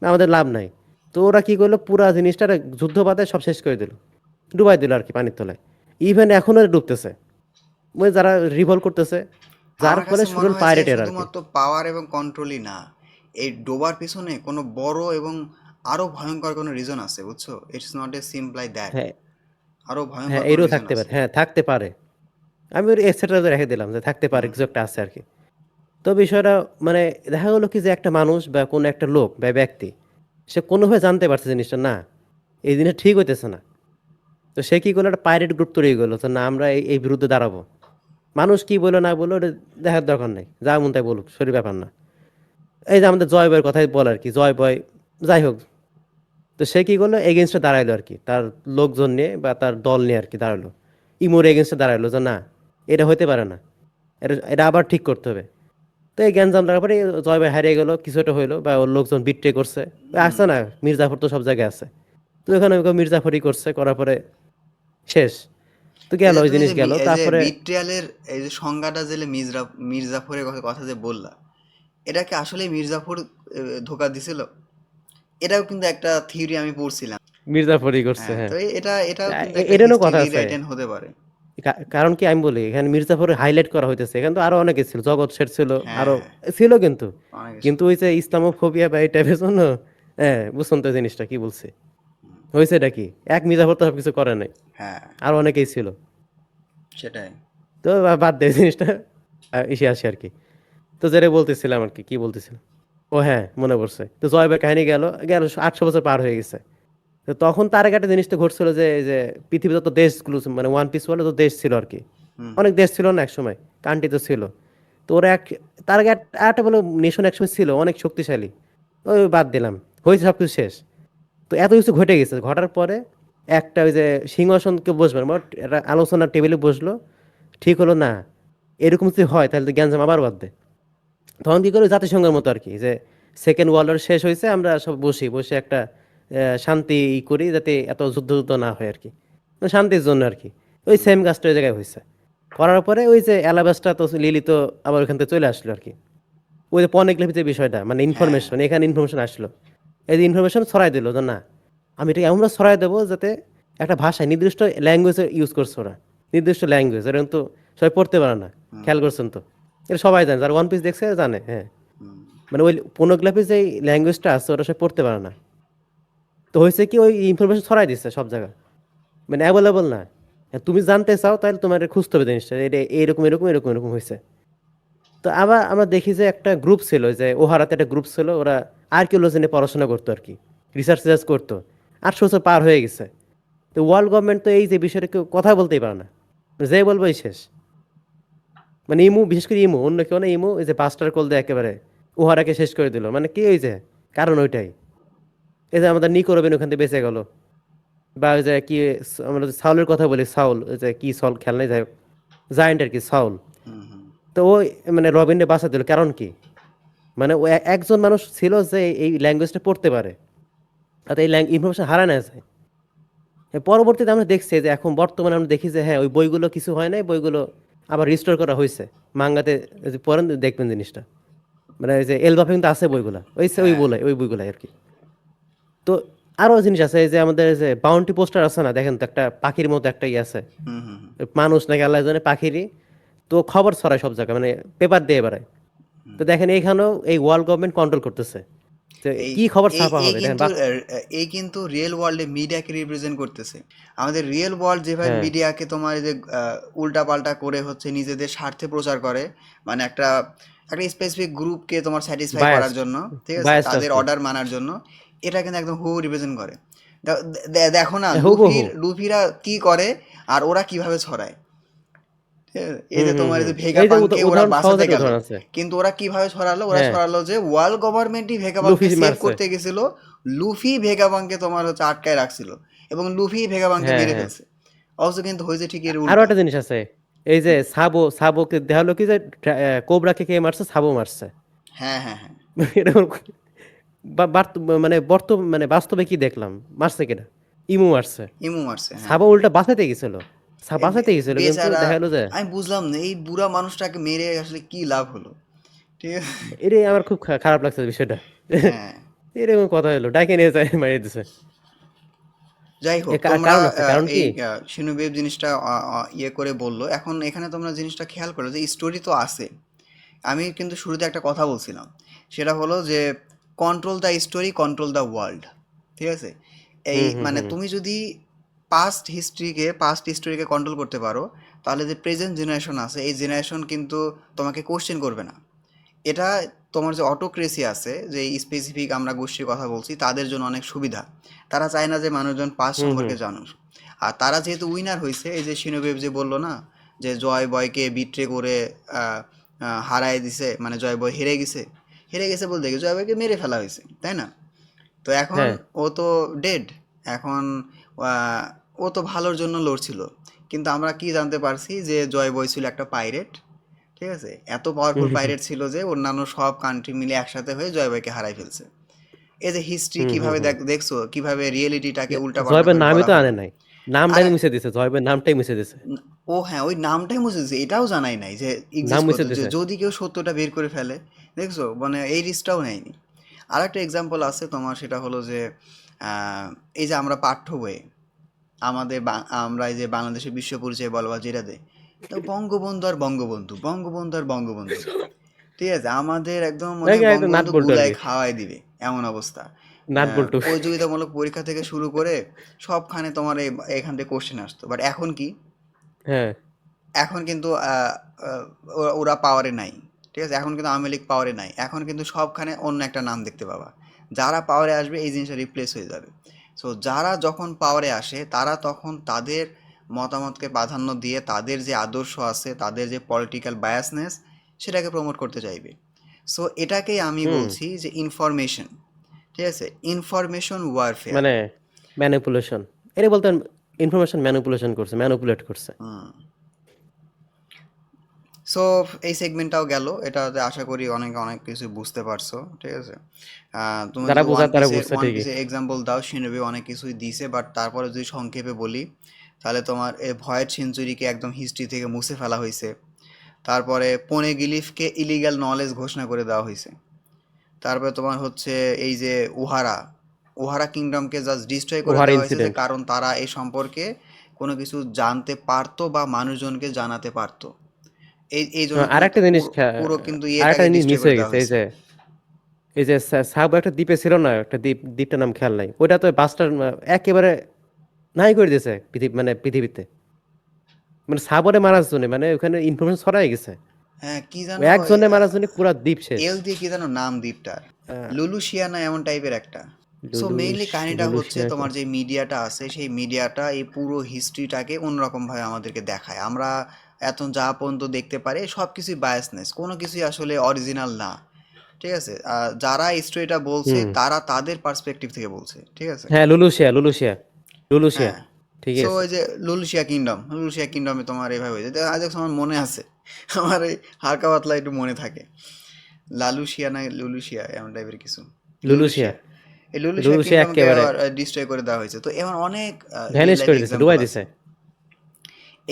Speaker 2: আমাদের লাভ নাই। তো ওরা কি করলো, পুরা জিনিসটা যুদ্ধ বাদে সব শেষ করে দিল, ডুবাই দিল আর কি পানির তলায়। ইভেন এখনো ডুবতেছে, ওই যারা রিভলভ করতেছে, যার
Speaker 1: আমার
Speaker 2: ফলে
Speaker 1: কাছে
Speaker 2: শুরু
Speaker 1: মনে
Speaker 2: হল
Speaker 1: হয়েছে
Speaker 2: পাইরেটের আর কি।
Speaker 1: শুধুমাত্র পাওয়ার এবং কন্ট্রোলই না, এই ডোবার পিছনে কোনো বড় এবং আরো ভয়ঙ্কর কোনো রিজন আছে, বুঝছো? It's not a simple like that.
Speaker 2: হ্যাঁ,
Speaker 1: আরো
Speaker 2: হ্যাঁ
Speaker 1: ভয়ঙ্কর কোনো
Speaker 2: এরও
Speaker 1: রিজন
Speaker 2: থাকতে পারে,
Speaker 1: আছে।
Speaker 2: হ্যাঁ থাকতে পারে। আমি ওর এক্সেট্রা রেখে দিলাম যে থাকতে পারে,
Speaker 1: হুম।
Speaker 2: কিছু একটা আছে আর কি। তো বিষয়টা মানে দেখা গেলো কি যে একটা মানুষ বা কোনো একটা লোক বা ব্যক্তি সে কোনোভাবে জানতে পারছে জিনিসটা না, এই জিনিসটা ঠিক হইতেছে না। তো সে কি করলো, একটা পাইরেট গ্রুপ তৈরি গেলো তো না আমরা এই বিরুদ্ধে দাঁড়াবো। মানুষ কি বলে না বলে ওটা দেখার দরকার নেই, যা মন তাই বলুক, শরীর ব্যাপার না। এই যে আমাদের জয় বয়ের কথাই বলে আর কি, জয় বয় যাই হোক। তো সে কি করলো, এগেনস্টে দাঁড়াইলো আর কি, তার লোকজন নিয়ে বা তার দল নিয়ে আর কি দাঁড়ালো, ইমোর এগেনস্টে দাঁড়াইলো যে না এটা হতে পারে না, এটা এটা আবার ঠিক করতে হবে। তো এই গ্যাঞ্জাম দেওয়ার পরে জয় ভাই হারিয়ে গেল, কিছু একটা হইলো বা ওর লোকজন বিট্রে করছে। ওই
Speaker 1: হুম।
Speaker 2: আসছে না মির্জাফর তো সব জায়গায় আছে, তো এখানে ওকে মির্জাফরই করছে, করার পরে শেষ। তো
Speaker 1: এই
Speaker 2: গেল
Speaker 1: যে
Speaker 2: ওই
Speaker 1: তুমি
Speaker 2: জিনিস
Speaker 1: যে
Speaker 2: গেল,
Speaker 1: এই যে
Speaker 2: তারপরে
Speaker 1: বিট্রিয়ালের এই যে সংজ্ঞাটা যে মির্জাফরের কথা কথা যে বললা, এটাকে আসলে মির্জাফর ধোকা দিছিল? এটাও কিন্তু একটা থিওরি আমি পড়ছিলাম।
Speaker 2: মির্জাফরই করছে,
Speaker 1: হ্যাঁ, তো
Speaker 2: হ্যাঁ।
Speaker 1: এটাও কিন্তু একটা
Speaker 2: এটারও
Speaker 1: হিস্ট্রি
Speaker 2: কথা আছে।
Speaker 1: রিরাইটেন হতে পারে।
Speaker 2: কারণ কি আমি বলি, এখানে মির্জাফরের হাইলাইট করা হইতেছে, এখানে তো আরো অনেকে ছিল, জগৎ শেঠ ছিল, আরো
Speaker 1: হ্যাঁ,
Speaker 2: ছিল কিন্তু।
Speaker 1: অনেক কিছু।
Speaker 2: কিন্তু ওই যে ইসলামোফোবিয়া বা এই টাইপের জন্য, হ্যাঁ বুঝছেন তো জিনিসটা কি বলছে, হয়েছে এটা কি, এক মির্জাফর তো সবকিছু করে নাই,
Speaker 1: হ্যাঁ,
Speaker 2: আরো অনেকেই ছিল।
Speaker 1: সেটাই।
Speaker 2: তো বাদ দেয় জিনিসটা, এসে আসে আর কি। তো যেটা বলতেছিলাম আর কি, কি বলতেছিলাম, ও হ্যাঁ মনে পড়ছে। তো জয়বের কাহিনী গেল গেল 800 বছর পার হয়ে গেছে। তো তখন তার আগে একটা জিনিসটা ঘটছিল যে এই যে পৃথিবীতে তো দেশগুলো মানে ওয়ান পিস বলে তো দেশ ছিল আর কি,
Speaker 1: হুম।
Speaker 2: অনেক দেশ ছিল না একসময়, কান্ট্রি তো ছিল। তো ওরা তার আগে একটা বলে নেশন একসময় ছিল অনেক শক্তিশালী, ওই বাদ দিলাম, হয়েছে সব কিছু শেষ। তো এত কিছু ঘটে গেছে, ঘটার পরে একটা ওই যে সিংহাসনকে বসবে মোট একটা আলোচনার টেবিলে বসলো, ঠিক হলো না এরকম যদি হয় তাহলে তো গ্যাঞ্জাম আবার বাদ দেয়। তখন কি করে জাতিসংঘের মতো আর কি, যে সেকেন্ড ওয়ার্ল্ড ওয়ার শেষ হয়েছে, আমরা সব বসি, বসে একটা শান্তি করি যাতে এত যুদ্ধ যুদ্ধ না হয় আর কি, মানে শান্তির জন্য আর কি। ওই
Speaker 1: হুম
Speaker 2: সেম কাজটা ওই জায়গায় হয়েছে। করার পরে ওই যে অ্যালাবাসটা তো লিলি তো আবার ওখান থেকে চলে আসলো আর কি। ওই যে পনেগ্লিফি যে বিষয়টা, মানে
Speaker 1: হ্যাঁ
Speaker 2: ইনফরমেশন, এখানে ইনফরমেশন আসলো, এই যে ইনফরমেশন ছড়াই দিল যে না আমি এটা এমনভাবে ছড়াই দেবো যাতে একটা ভাষায় নির্দিষ্ট ল্যাঙ্গুয়েজে ইউজ করছে ওরা, নির্দিষ্ট ল্যাঙ্গুয়েজ, এটা কিন্তু সবাই পড়তে পারে না।
Speaker 1: হুম
Speaker 2: খেয়াল করছেন তো? এটা সবাই জানে, যারা ওয়ান পিস দেখছে জানে। হ্যাঁ,
Speaker 1: হুম
Speaker 2: মানে ওই পোনোগ্রাফি যে ল্যাঙ্গুয়েজটা আছে ওটা সবাই পড়তে পারে না। তো হয়েছে কি, ওই ইনফরমেশন ছড়াই দিচ্ছে সব জায়গায়, মানে অ্যাভেলেবল না। তুমি জানতে চাও তাহলে তোমার খুঁজতে হবে জিনিসটা, এটা এরকম এরকম এরকম এরকম হয়েছে। তো আবার আমরা দেখি যে একটা গ্রুপ ছিল, যে ওহারাতে একটা গ্রুপ ছিল, ওরা আর্কিওলজি নিয়ে পড়াশোনা করতো আর কি, রিসার্চ করতো। 800 বছর পার হয়ে গেছে, তো ওয়ার্ল্ড গভর্নমেন্ট তো এই যে বিষয়টা কেউ কথা বলতেই পারে না, যে বলবো এই শেষ। মানে ইমু, বিশেষ করে ইমু, অন্য কেউ না, ইমু এই যে বাস্টার কল দিয়ে একেবারে উহারাকে শেষ করে দিল, মানে কি ওই যে কারণ ওইটাই। এই যে আমাদের নিকো রবিন ওখান থেকে বেঁচে গেল, বা ওই যে কি আমরা যে সাউলের কথা বলি, সাউল ওই যে কি সল খেলনায় যায়, জায়েন্ট আর কি সাউল।
Speaker 1: হুম হুম
Speaker 2: তো ওই মানে রবিনকে বাঁচা দিল কারণ কি, মানে ও একজন মানুষ ছিল যে এই ল্যাঙ্গুয়েজটা পড়তে পারে, তাতে এই ইনফরমেশন হারায় না যায়। পরবর্তীতে আমরা দেখছি যে এখন বর্তমানে আমরা দেখি যে হ্যাঁ ওই বইগুলো কিছু হয় নাই, বইগুলো আবার রিস্টোর করা হয়েছে মাঙ্গাতে। যে পড়েন দেখবেন জিনিসটা, মানে ওই যে এলবাফে কিন্তু আছে বইগুলা, ওই ওই
Speaker 1: হ্যাঁ
Speaker 2: বলে ওই বইগুলাই আর কি। তো আরো জিনিস আছে, এই যে আমাদের এই যে বাউন্টি পোস্টার আছে না, দেখেন তো একটা পাখির মতো একটা ই আছে,
Speaker 1: হুম হুম হুম
Speaker 2: মানুষ নাকি আল্লাহ জানে পাখিরই, তো খবর ছড়ায় সব জায়গায়, মানে পেপার দিয়ে বেড়ায়।
Speaker 1: হুম।
Speaker 2: তো দেখেন এইখানেও এই ওয়ার্ল্ড গভর্নমেন্ট কন্ট্রোল করতেছে যে
Speaker 1: এই
Speaker 2: কি খবর
Speaker 1: এই
Speaker 2: ছাপা
Speaker 1: এই
Speaker 2: হবে, দেখেন
Speaker 1: কিন্তু এই কিন্তু রিয়েল ওয়ার্ল্ডে মিডিয়াকে রিপ্রেজেন্ট করতেছে। আমাদের রিয়েল ওয়ার্ল্ড যেভাবে
Speaker 2: হ্যাঁ
Speaker 1: মিডিয়াকে তোমার এই যে উল্টা পাল্টা করে হচ্ছে নিজেদের স্বার্থে প্রচার করে, মানে একটা একটা স্পেসিফিক গ্রুপকে তোমার স্যাটিসফাই করার
Speaker 2: বায়াস্ট,
Speaker 1: জন্য, ঠিক আছে,
Speaker 2: বায়াস্ট আর
Speaker 1: তাদের
Speaker 2: কি।
Speaker 1: অর্ডার মানার জন্য, এটা কিন্তু একদম হু রিপ্রেজেন্ট করে। দেখো না
Speaker 2: হুবহু।
Speaker 1: লুফিরা কি করে আর ওরা কিভাবে ছড়ায়। ঠিক আছে? এই
Speaker 2: হুম
Speaker 1: যে
Speaker 2: হুম
Speaker 1: তোমার এই
Speaker 2: হুম,
Speaker 1: যে
Speaker 2: এই যে
Speaker 1: ভেগাপাংকে ওরা
Speaker 2: উদাহরণ, সহজ
Speaker 1: বাঁচাতে
Speaker 2: একটা
Speaker 1: গেল,
Speaker 2: উদাহরণ আছে।
Speaker 1: কিন্তু ওরা কিভাবে ছড়ালো, ওরা
Speaker 2: হ্যাঁ,
Speaker 1: ছড়ালো যে ওয়ার্ল্ড গভর্নমেন্টই ভেগাপাংকে
Speaker 2: লুফি
Speaker 1: সেভ
Speaker 2: মারছে।
Speaker 1: করতে গেছিল, লুফি ভেগাপাংকে তোমার হচ্ছে আটকায় রাখছিল, এবং লুফি ভেগাপাংকে
Speaker 2: হ্যাঁ
Speaker 1: মেরে
Speaker 2: হ্যাঁ,
Speaker 1: ফেলছে। অবশ্য কিন্তু হয়েছে ঠিক এর
Speaker 2: আরো
Speaker 1: উল্টা।
Speaker 2: একটা জিনিস আছে, এই যে সাবোকে দেখালো কি যে কোবরাকে কে মারছে, সাবো মারছে।
Speaker 1: হ্যাঁ হ্যাঁ হ্যাঁ,
Speaker 2: এরকম মানে মানে বাস্তবে কি দেখলাম, মারছে কেটা, ইমু মারছে।
Speaker 1: ইমু মারছে, হ্যাঁ।
Speaker 2: সাবো উল্টা বাঁচাতে গেছিল,
Speaker 1: এই
Speaker 2: বাঁচাতে গেছিল, কিন্তু
Speaker 1: বেচারা,
Speaker 2: দেখা গেলো যে
Speaker 1: আমি বুঝলাম না এই বুড়া মানুষটাকে মেরে আসলে কি লাভ হলো, ঠিক আছে।
Speaker 2: এটাই আমার খুব খারাপ লাগছে বিষয়টা।
Speaker 1: হ্যাঁ,
Speaker 2: এরকম কথা হলো, ডাকে নিয়ে যায় মারিয়ে দিছে।
Speaker 1: যাই হোক তোমরা
Speaker 2: কারণ আছে, কারণ
Speaker 1: এই
Speaker 2: কি?
Speaker 1: শিনুবেব জিনিসটা ইয়ে করে বললো, এখন এখানে তোমরা জিনিসটা খেয়াল করো যে স্টোরি তো আছে। আমি কিন্তু শুরুতে একটা কথা বলছিলাম, সেটা হলো যে control the story, control the world, ঠিক আছে। এই
Speaker 2: হুম হুম
Speaker 1: মানে
Speaker 2: হুম
Speaker 1: তুমি যদি পাস্ট হিস্ট্রিকে কন্ট্রোল করতে পারো, তাহলে যে প্রেজেন্ট জেনারেশন আছে এই জেনারেশন কিন্তু তোমাকে কোশ্চেন করবে না। এটা তোমার যে অটোক্রেসি আছে, যে স্পেসিফিক আমরা গোষ্ঠীর কথা বলছি, তাদের জন্য অনেক সুবিধা। তারা চায় না যে মানুষজন পাস
Speaker 2: হুম হুম,
Speaker 1: সম্পর্কে জানুক। আর তারা যেহেতু উইনার হয়েছে, এই যে শিনোবেব যে বললো না, যে জয় বয়কে বিট্রে করে হারায় দিছে, মানে জয় বয় হেরে গেছে। হেরে গেছে বলতে কি, জয় বয়কে মেরে ফেলা হয়েছে, তাই না? তো এখন
Speaker 2: হ্যাঁ
Speaker 1: ও তো ডেড। এখন আহ, ও তো ভালোর জন্য লড়ছিল, কিন্তু আমরা কি জানতে পারছি যে জয় বয় ছিল একটা পাইরেট, ঠিক আছে। এত
Speaker 2: হুম
Speaker 1: পাওয়ারফুল
Speaker 2: হুম
Speaker 1: পাইরেট ছিল যে অন্যান্য সব কান্ট্রি মিলে একসাথে হয়ে জয়বাইকে হারাই ফেলছে। এই যে হিস্ট্রি
Speaker 2: হুম হুম
Speaker 1: কিভাবে
Speaker 2: হুম।
Speaker 1: দেখছো, কিভাবে রিয়েলিটিটাকে উল্টাপাল্টা
Speaker 2: জয়বের
Speaker 1: করে
Speaker 2: নামই
Speaker 1: বলা
Speaker 2: তো
Speaker 1: হলো।
Speaker 2: আনে নাই, নামটাই
Speaker 1: আরে
Speaker 2: মুছে দিছে, জয়বের নামটাই মুছে দিছে।
Speaker 1: ও হ্যাঁ, ওই নামটাই মুছে দিছে, এটাও জানাই নাই যে
Speaker 2: নাম
Speaker 1: এক্সিস্ট
Speaker 2: মুছে
Speaker 1: করতো, যে
Speaker 2: দিছে।
Speaker 1: যদি কেউ সত্যটা বের করে ফেলে। দেখছো, মানে এই রিস্কটাও নেয়নি। আর একটা এক্সাম্পল আছে তোমার, সেটা হলো যে এই যে আমরা পাঠ্য বইয়ে আমরা এই যে বাংলাদেশের বিশ্ব পরিচয় বলবা যেটা দেয়, তো বঙ্গবন্ধু আর বঙ্গবন্ধু, বঙ্গবন্ধু আর বঙ্গবন্ধু, ঠিক আছে, আমাদের একদম মনে হয়
Speaker 2: একদম নাট
Speaker 1: বঙ্গবন্ধু
Speaker 2: বল্টু আর
Speaker 1: গুলাই
Speaker 2: কি,
Speaker 1: খাওয়াই দিবে এমন অবস্থা।
Speaker 2: নাট বল্টু।
Speaker 1: প্রতিযোগিতামূলক পরীক্ষা থেকে শুরু করে সবখানে তোমার এখান থেকে কোশ্চেন আসতো, বাট এখন কি,
Speaker 2: হ্যাঁ
Speaker 1: এখন কিন্তু ওরা পাওয়ারে নাই, ঠিক আছে, এখন কিন্তু আওয়ামী লীগ পাওয়ারে নাই, এখন কিন্তু সবখানে অন্য একটা নাম দেখতে পাবা। যারা পাওয়ারে আসবে এই জিনিসটা রিপ্লেস হয়ে যাবে। সো যারা যখন পাওয়ারে আসে তারা তখন তাদের মতামতকে প্রাধান্য দিয়ে তাদের যে আদর্শ আছে, তাদের যে পলিটিক্যাল বায়াসনেস, সেটাকে প্রমোট করতে চাইবে। সো এটাকেই আমি
Speaker 2: হুম
Speaker 1: বলছি যে ইনফরমেশন, ঠিক আছে, ইনফরমেশন ওয়ারফেয়ার।
Speaker 2: মানে ম্যানিপুলেশন, এটা বলতে ইনফরমেশন ম্যানিপুলেশন করছে, ম্যানিপুলেট করছে।
Speaker 1: সো এই সেগমেন্টটাও গেল, এটাতে আশা করি অনেক অনেক কিছু বুঝতে পারছো। ঠিক আছে, তুমি
Speaker 2: যারা
Speaker 1: যদি
Speaker 2: বোঝার তারা বুঝছে
Speaker 1: ওয়ান
Speaker 2: ঠিকই।
Speaker 1: পিসের এক্সাম্পল দাও, শিনোবি অনেক কিছুই দিছে, বাট তারপরে যদি সংক্ষেপে বলি তাহলে তোমার এই ভয়েড সেঞ্চুরিকে একদম হিস্ট্রি থেকে মুছে ফেলা হয়েছে। তারপরে পোনেগিলিফকে ইলিগাল নলেজ ঘোষণা করে দেওয়া হয়েছে। তারপরে তোমার হচ্ছে এই যে উহারা উহারা কিংডমকে জাস্ট ডিস্ট্রয় করে
Speaker 2: ওভার
Speaker 1: দেওয়া হয়েছে, যে
Speaker 2: ইনসিডেন্ট।
Speaker 1: কারণ তারা এই সম্পর্কে কোনো কিছু জানতে পারতো বা মানুষজনকে জানাতে পারতো। এই জন্য
Speaker 2: আর
Speaker 1: কিন্তু
Speaker 2: একটা জিনিস
Speaker 1: পুরো কিন্তু
Speaker 2: আর একটা
Speaker 1: ইয়েটাকে
Speaker 2: জিনিস মিস
Speaker 1: ডিস্ট্রয় করে
Speaker 2: হয়ে
Speaker 1: দেওয়া
Speaker 2: গেছে,
Speaker 1: হয়েছে।
Speaker 2: এই যে সাবু একটা দ্বীপে ছিল না, একটা দ্বীপটার নাম খেয়াল নাই, ওইটা তো বাস্টার একেবারে নাই করে দিয়েছে মানে পৃথিবীতে, মানে সাবরে মারার জন্য, মানে ওখানে ইনফরমেশন ছড়াই গেছে,
Speaker 1: হ্যাঁ, কি
Speaker 2: ও
Speaker 1: জানো,
Speaker 2: একজনে মারার জন্য পুরা দ্বীপ শেষ।
Speaker 1: এল দিয়ে কি জানো নাম দ্বীপটার,
Speaker 2: আহ,
Speaker 1: লুলুশিয়ানা এমন টাইপের একটা। সো মেইনলি কাহিনীটা হচ্ছে
Speaker 2: লুলুশিয়া
Speaker 1: তোমার যে মিডিয়াটা আছে, সেই মিডিয়াটা এই পুরো হিস্ট্রিটাকে অন্যরকম ভাবে আমাদেরকে দেখায়। আমরা এখন যা পর্যন্ত দেখতে পারি সব কিছুই বায়াসনেস, কোনো কিছুই আসলে অরিজিনাল না। ঠিক আছে, যারা এই স্টোরিটা বলছে
Speaker 2: হুম,
Speaker 1: তারা তাদের পার্সপেক্টিভ থেকে বলছে। ঠিক আছে,
Speaker 2: হ্যাঁ লুলুশিয়া লুলুশিয়া
Speaker 1: হ্যাঁ।
Speaker 2: ঠিকই
Speaker 1: সো
Speaker 2: আছে।
Speaker 1: ওই যে লুলুশিয়া কিংডমে তোমার এইভাবে হয়েছে, আজ আমার মনে আছে, আমার এই হালকা পাতলা একটু মনে থাকে, লালুশিয়া না লুলুশিয়া এমন টাইপের কিছু।
Speaker 2: লুলুশিয়া
Speaker 1: লুলুশিয়া, এই লুলুশিয়া
Speaker 2: লুলুশিয়া
Speaker 1: কিংডমকে
Speaker 2: একেবারে
Speaker 1: ডিস্ট্রয় করে দেওয়া হয়েছে। তো এমন অনেক রিয়েল
Speaker 2: ভ্যানিশ
Speaker 1: লাইফ
Speaker 2: করে দিছে,
Speaker 1: এক্সাম্পল
Speaker 2: ডুবাই
Speaker 1: আছে।
Speaker 2: দিছে।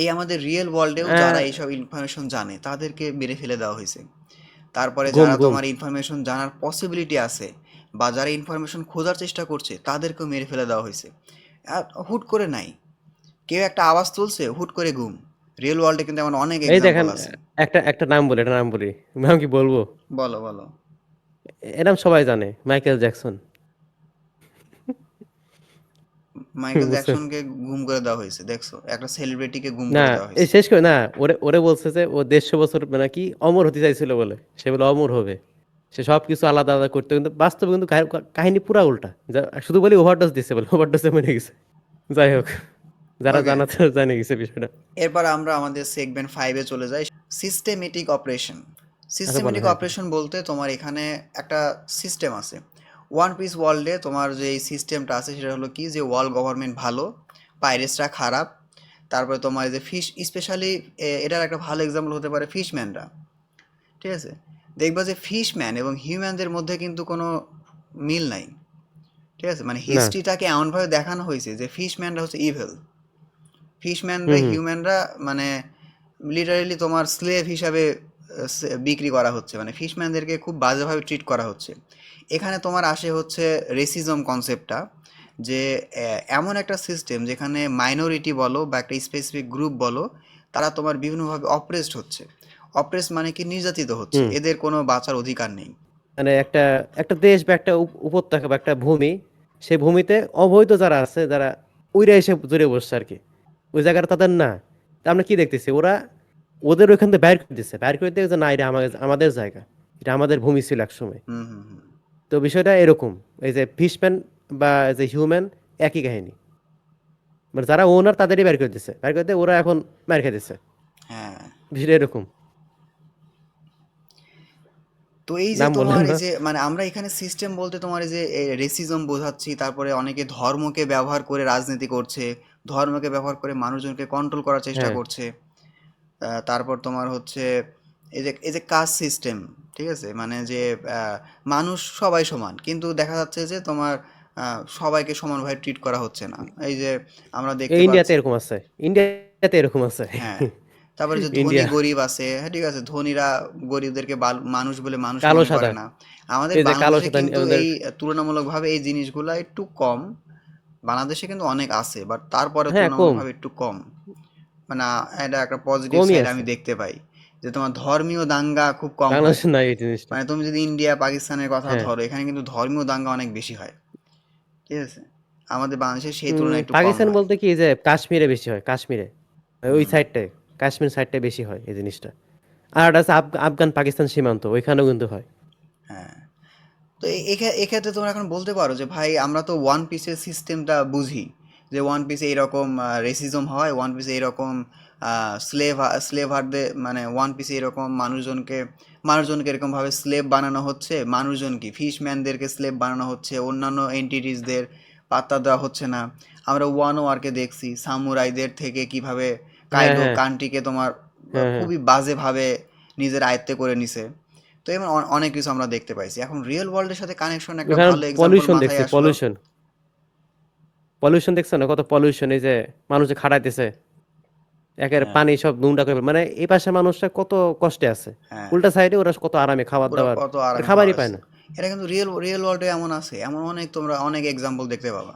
Speaker 1: এই আমাদের রিয়েল ওয়ার্ল্ডেও যারা
Speaker 2: আহ,
Speaker 1: এইসব ইনফরমেশন জানে তাদেরকে মেরে ফেলে দেওয়া হয়েছে। তারপরে
Speaker 2: গুম
Speaker 1: যারা
Speaker 2: গুম
Speaker 1: তোমার ইনফরমেশন জানার পসিবিলিটি আছে বা যারা ইনফরমেশন খোঁজার চেষ্টা করছে তাদেরকেও মেরে ফেলে দেওয়া হয়েছে। আর হুট করে নাই, কেউ একটা আওয়াজ তুলছে হুট করে গুম। রিয়েল ওয়ার্ল্ডে কিন্তু এমন অনেক
Speaker 2: এই
Speaker 1: এক্সাম্পল
Speaker 2: দেখেন,
Speaker 1: আছে।
Speaker 2: একটা একটা নাম বলি, একটা নাম বলি, নাম কি বলবো?
Speaker 1: বলো বলো।
Speaker 2: এর নাম সবাই জানে, মাইকেল জ্যাকসন।
Speaker 1: মাইকেল
Speaker 2: বুঝছেন?
Speaker 1: জ্যাকসনকে গুম করে দেওয়া হয়েছে, দেখছো, একটা সেলিব্রিটিকে গুম
Speaker 2: না,
Speaker 1: করে দেওয়া
Speaker 2: এই
Speaker 1: হয়েছে।
Speaker 2: শেষ করে না, ওরে ওরে বলছে যে ও 150 বছর মানে কি অমর হতে চাইছিল বলে, সে বলে অমর হবে, সে সব কিছু আলাদা আলাদা করতে, কিন্তু বাস্তবে কিন্তু কাহিনী পুরা উল্টা। শুধু বলি ওভারডোজ দিছে বলে, ওভারডোজে মরে গেছে। যাই হোক, যারা
Speaker 1: ওকে,
Speaker 2: জানাতে জানে গেছে বিষয়টা।
Speaker 1: এরপর আমরা আমাদের সেগমেন্ট 5-এ চলে যাই, সিস্টেমেটিক অপারেশন।
Speaker 2: আচ্ছা বলো,
Speaker 1: সিস্টেমেটিক
Speaker 2: হ্যাঁ হ্যাঁ।
Speaker 1: অপারেশন বলতে তোমার এখানে একটা সিস্টেম আছে। ওয়ান পিস ওয়ার্ল্ডে তোমার যে এই সিস্টেমটা আছে সেটা হলো কি, যে ওয়ার্ল্ড গভর্নমেন্ট ভালো, পাইরেটসরা খারাপ। তারপরে তোমার এই যে ফিশ, স্পেশালি এটার একটা ভালো এক্সাম্পল হতে পারে ফিশম্যানরা। ঠিক আছে, দেখবা যে ফিশম্যান এবং হিউম্যানদের মধ্যে কিন্তু কোনো মিল নাই। ঠিক আছে, মানে
Speaker 2: না।
Speaker 1: হিস্ট্রিটাকে এমনভাবে দেখানো হয়েছে যে ফিশম্যানরা হচ্ছে ইভেল, ফিশম্যানরা
Speaker 2: হুম হুম।
Speaker 1: হিউম্যানরা মানে লিটারেলি তোমার স্লেভ হিসাবে বিক্রি করা হচ্ছে, মানে ফিশম্যানদেরকে খুব বাজেভাবে ট্রিট করা হচ্ছে। এখানে তোমার আসে হচ্ছে রেসিজম কনসেপ্টটা, যে এমন একটা সিস্টেম যেখানে মাইনরিটি বলো বা একটা স্পেসিফিক গ্রুপ বলো, তারা তোমার বিভিন্নভাবে অপ্রেসড হচ্ছে। অপ্রেস মানে কি, নির্যাতিত হচ্ছে,
Speaker 2: হুম।
Speaker 1: এদের কোনো বাঁচার অধিকার নেই।
Speaker 2: মানে একটা একটা দেশ বা একটা উপত্যকা বা একটা ভূমি, সেই ভূমিতে অবৈধ যারা আছে, যারা উইরা এসে জুড়ে বসছে আর কি, ওই জায়গাটা তাদের না। তা আমরা কি দেখতেছি, ওরা ওদের ওইখান থেকে বাইর করে দিচ্ছে, বাইর করে দিয়ে যে না, এটা আমাদের আমাদের জায়গা, এটা আমাদের ভূমি ছিল এক সময়।
Speaker 1: হুম হুম হুম।
Speaker 2: তো বিষয়টা এরকম, এই যে ফিশম্যান বা যে হিউম্যান, একই কাহিনী, মানে যারা ওনার তাদেরই বের করে দিচ্ছে, বের করে দিয়ে ওরা এখন মার খেয়ে দিচ্ছে,
Speaker 1: হ্যাঁ,
Speaker 2: বিষয়টা এরকম।
Speaker 1: তো এই যে
Speaker 2: নাম
Speaker 1: তোমার
Speaker 2: বললেন
Speaker 1: এই
Speaker 2: না?
Speaker 1: যে মানে আমরা এখানে সিস্টেম বলতে তোমার এই যে রেসিজম বোঝাচ্ছি, তারপরে অনেকে ধর্মকে ব্যবহার করে রাজনীতি করছে, ধর্মকে ব্যবহার করে মানুষজনকে কন্ট্রোল করার চেষ্টা
Speaker 2: হ্যাঁ।
Speaker 1: করছে। তারপর তোমার হচ্ছে এই যে কাস্ট সিস্টেম। ঠিক আছে, মানে যে মানুষ সবাই সমান, কিন্তু দেখা যাচ্ছে যে তোমার সবাইকে সমানভাবে ট্রিট করা হচ্ছে না। এই যে আমরা দেখতে
Speaker 2: এই ইন্ডিয়াতে
Speaker 1: পাচ্ছি।
Speaker 2: এরকম আছে, ইন্ডিয়াতে এরকম আছে।
Speaker 1: হ্যাঁ, তারপরে যে ধনী
Speaker 2: ইন্ডিয়া
Speaker 1: গরিব আছে, হ্যাঁ ঠিক আছে, ধনীরা গরিবদেরকে মানুষ বলে মানুষ
Speaker 2: কালো
Speaker 1: মনে
Speaker 2: সাদা,
Speaker 1: করে না। আমাদের
Speaker 2: এই যে কালো
Speaker 1: বাংলাদেশে
Speaker 2: সাদা
Speaker 1: কিন্তু
Speaker 2: আমাদের।
Speaker 1: এই তুলনামূলকভাবে এই জিনিসগুলো একটু কম। বাংলাদেশে কিন্তু অনেক আছে, বাট তারপরে
Speaker 2: হ্যাঁ কম,
Speaker 1: তুলনামূলকভাবে একটু কম। মানে এটা একটা পজিটিভ
Speaker 2: কমই
Speaker 1: সাইড আমি
Speaker 2: আছে।
Speaker 1: দেখতে পাই, যে তোমার ধর্মীয় দাঙ্গা খুব কম হয়।
Speaker 2: বাংলাদেশে নাই এই জিনিসটা।
Speaker 1: মানে তুমি যদি ইন্ডিয়া পাকিস্তানের কথা
Speaker 2: হ্যাঁ।
Speaker 1: ধরো, এখানে কিন্তু ধর্মীয় দাঙ্গা অনেক বেশি হয়। ঠিক আছে, আমাদের বাংলাদেশে সেই তুলনায় একটু কম
Speaker 2: পাকিস্তান
Speaker 1: হয়।
Speaker 2: বলতে কি, এই যে কাশ্মীরে বেশি হয়, কাশ্মীরে ওই
Speaker 1: হুম।
Speaker 2: সাইডটায়, কাশ্মীর সাইডটায় বেশি হয় এই জিনিসটা। আর একটা আছে আফগান পাকিস্তান সীমান্ত, ওইখানেও কিন্তু হয়।
Speaker 1: হ্যাঁ, তো এক্ষেত্রে তোমরা এখন বলতে পারো যে ভাই আমরা তো ওয়ান পিসের সিস্টেমটা বুঝি, যে ওয়ান পিসে এইরকম রেসিজম হয়, ওয়ান পিসে এইরকম স্লেভারদের মানে ওয়ান পিসে এরকম মানুষজনকে এরকমভাবে স্লেভ বানানো হচ্ছে, মানুষজনকে ফিশম্যানদেরকে স্লেভ বানানো হচ্ছে, অন্যান্য এন্টিটিসদের পাত্তা দেওয়া হচ্ছে না। আমরা ওয়ান ওয়ারকে দেখছি সামুরাইদের থেকে কিভাবে
Speaker 2: হ্যাঁ
Speaker 1: কাইডো
Speaker 2: হ্যাঁ
Speaker 1: কান্ট্রিকে তোমার
Speaker 2: হ্যাঁ হ্যাঁ
Speaker 1: খুবই বাজেভাবে নিজের আয়ত্তে করে নিছে। তো এমন অনেক কিছু আমরা দেখতে পাইছি। এখন রিয়েল ওয়ার্ল্ডের সাথে কানেকশন একটা
Speaker 2: ওখানে
Speaker 1: ভালো এক্সাম্পল
Speaker 2: পলিউশন
Speaker 1: মাথায়
Speaker 2: দেখছি,
Speaker 1: আসলো।
Speaker 2: পলিউশন পলিউশন দেখছো না, কত পলিউশন, এই যে মানুষ যে খাটাইতেছে একের
Speaker 1: হ্যাঁ,
Speaker 2: পানি সব নোংরা করে মানে এই পাশে মানুষটা কত কষ্টে আছে,
Speaker 1: হ্যাঁ,
Speaker 2: উল্টা সাইডে ওরা কত আরামে খাবার
Speaker 1: ওরা
Speaker 2: দাবার,
Speaker 1: কত
Speaker 2: এর
Speaker 1: আরামে খাওয়া
Speaker 2: খাবারই পায়
Speaker 1: হচ্ছে।
Speaker 2: না।
Speaker 1: এটা কিন্তু রিয়েল ওয়ার্ল্ডে এমন আছে, এমন অনেক তোমরা অনেক এক্সাম্পল দেখতে পাবা।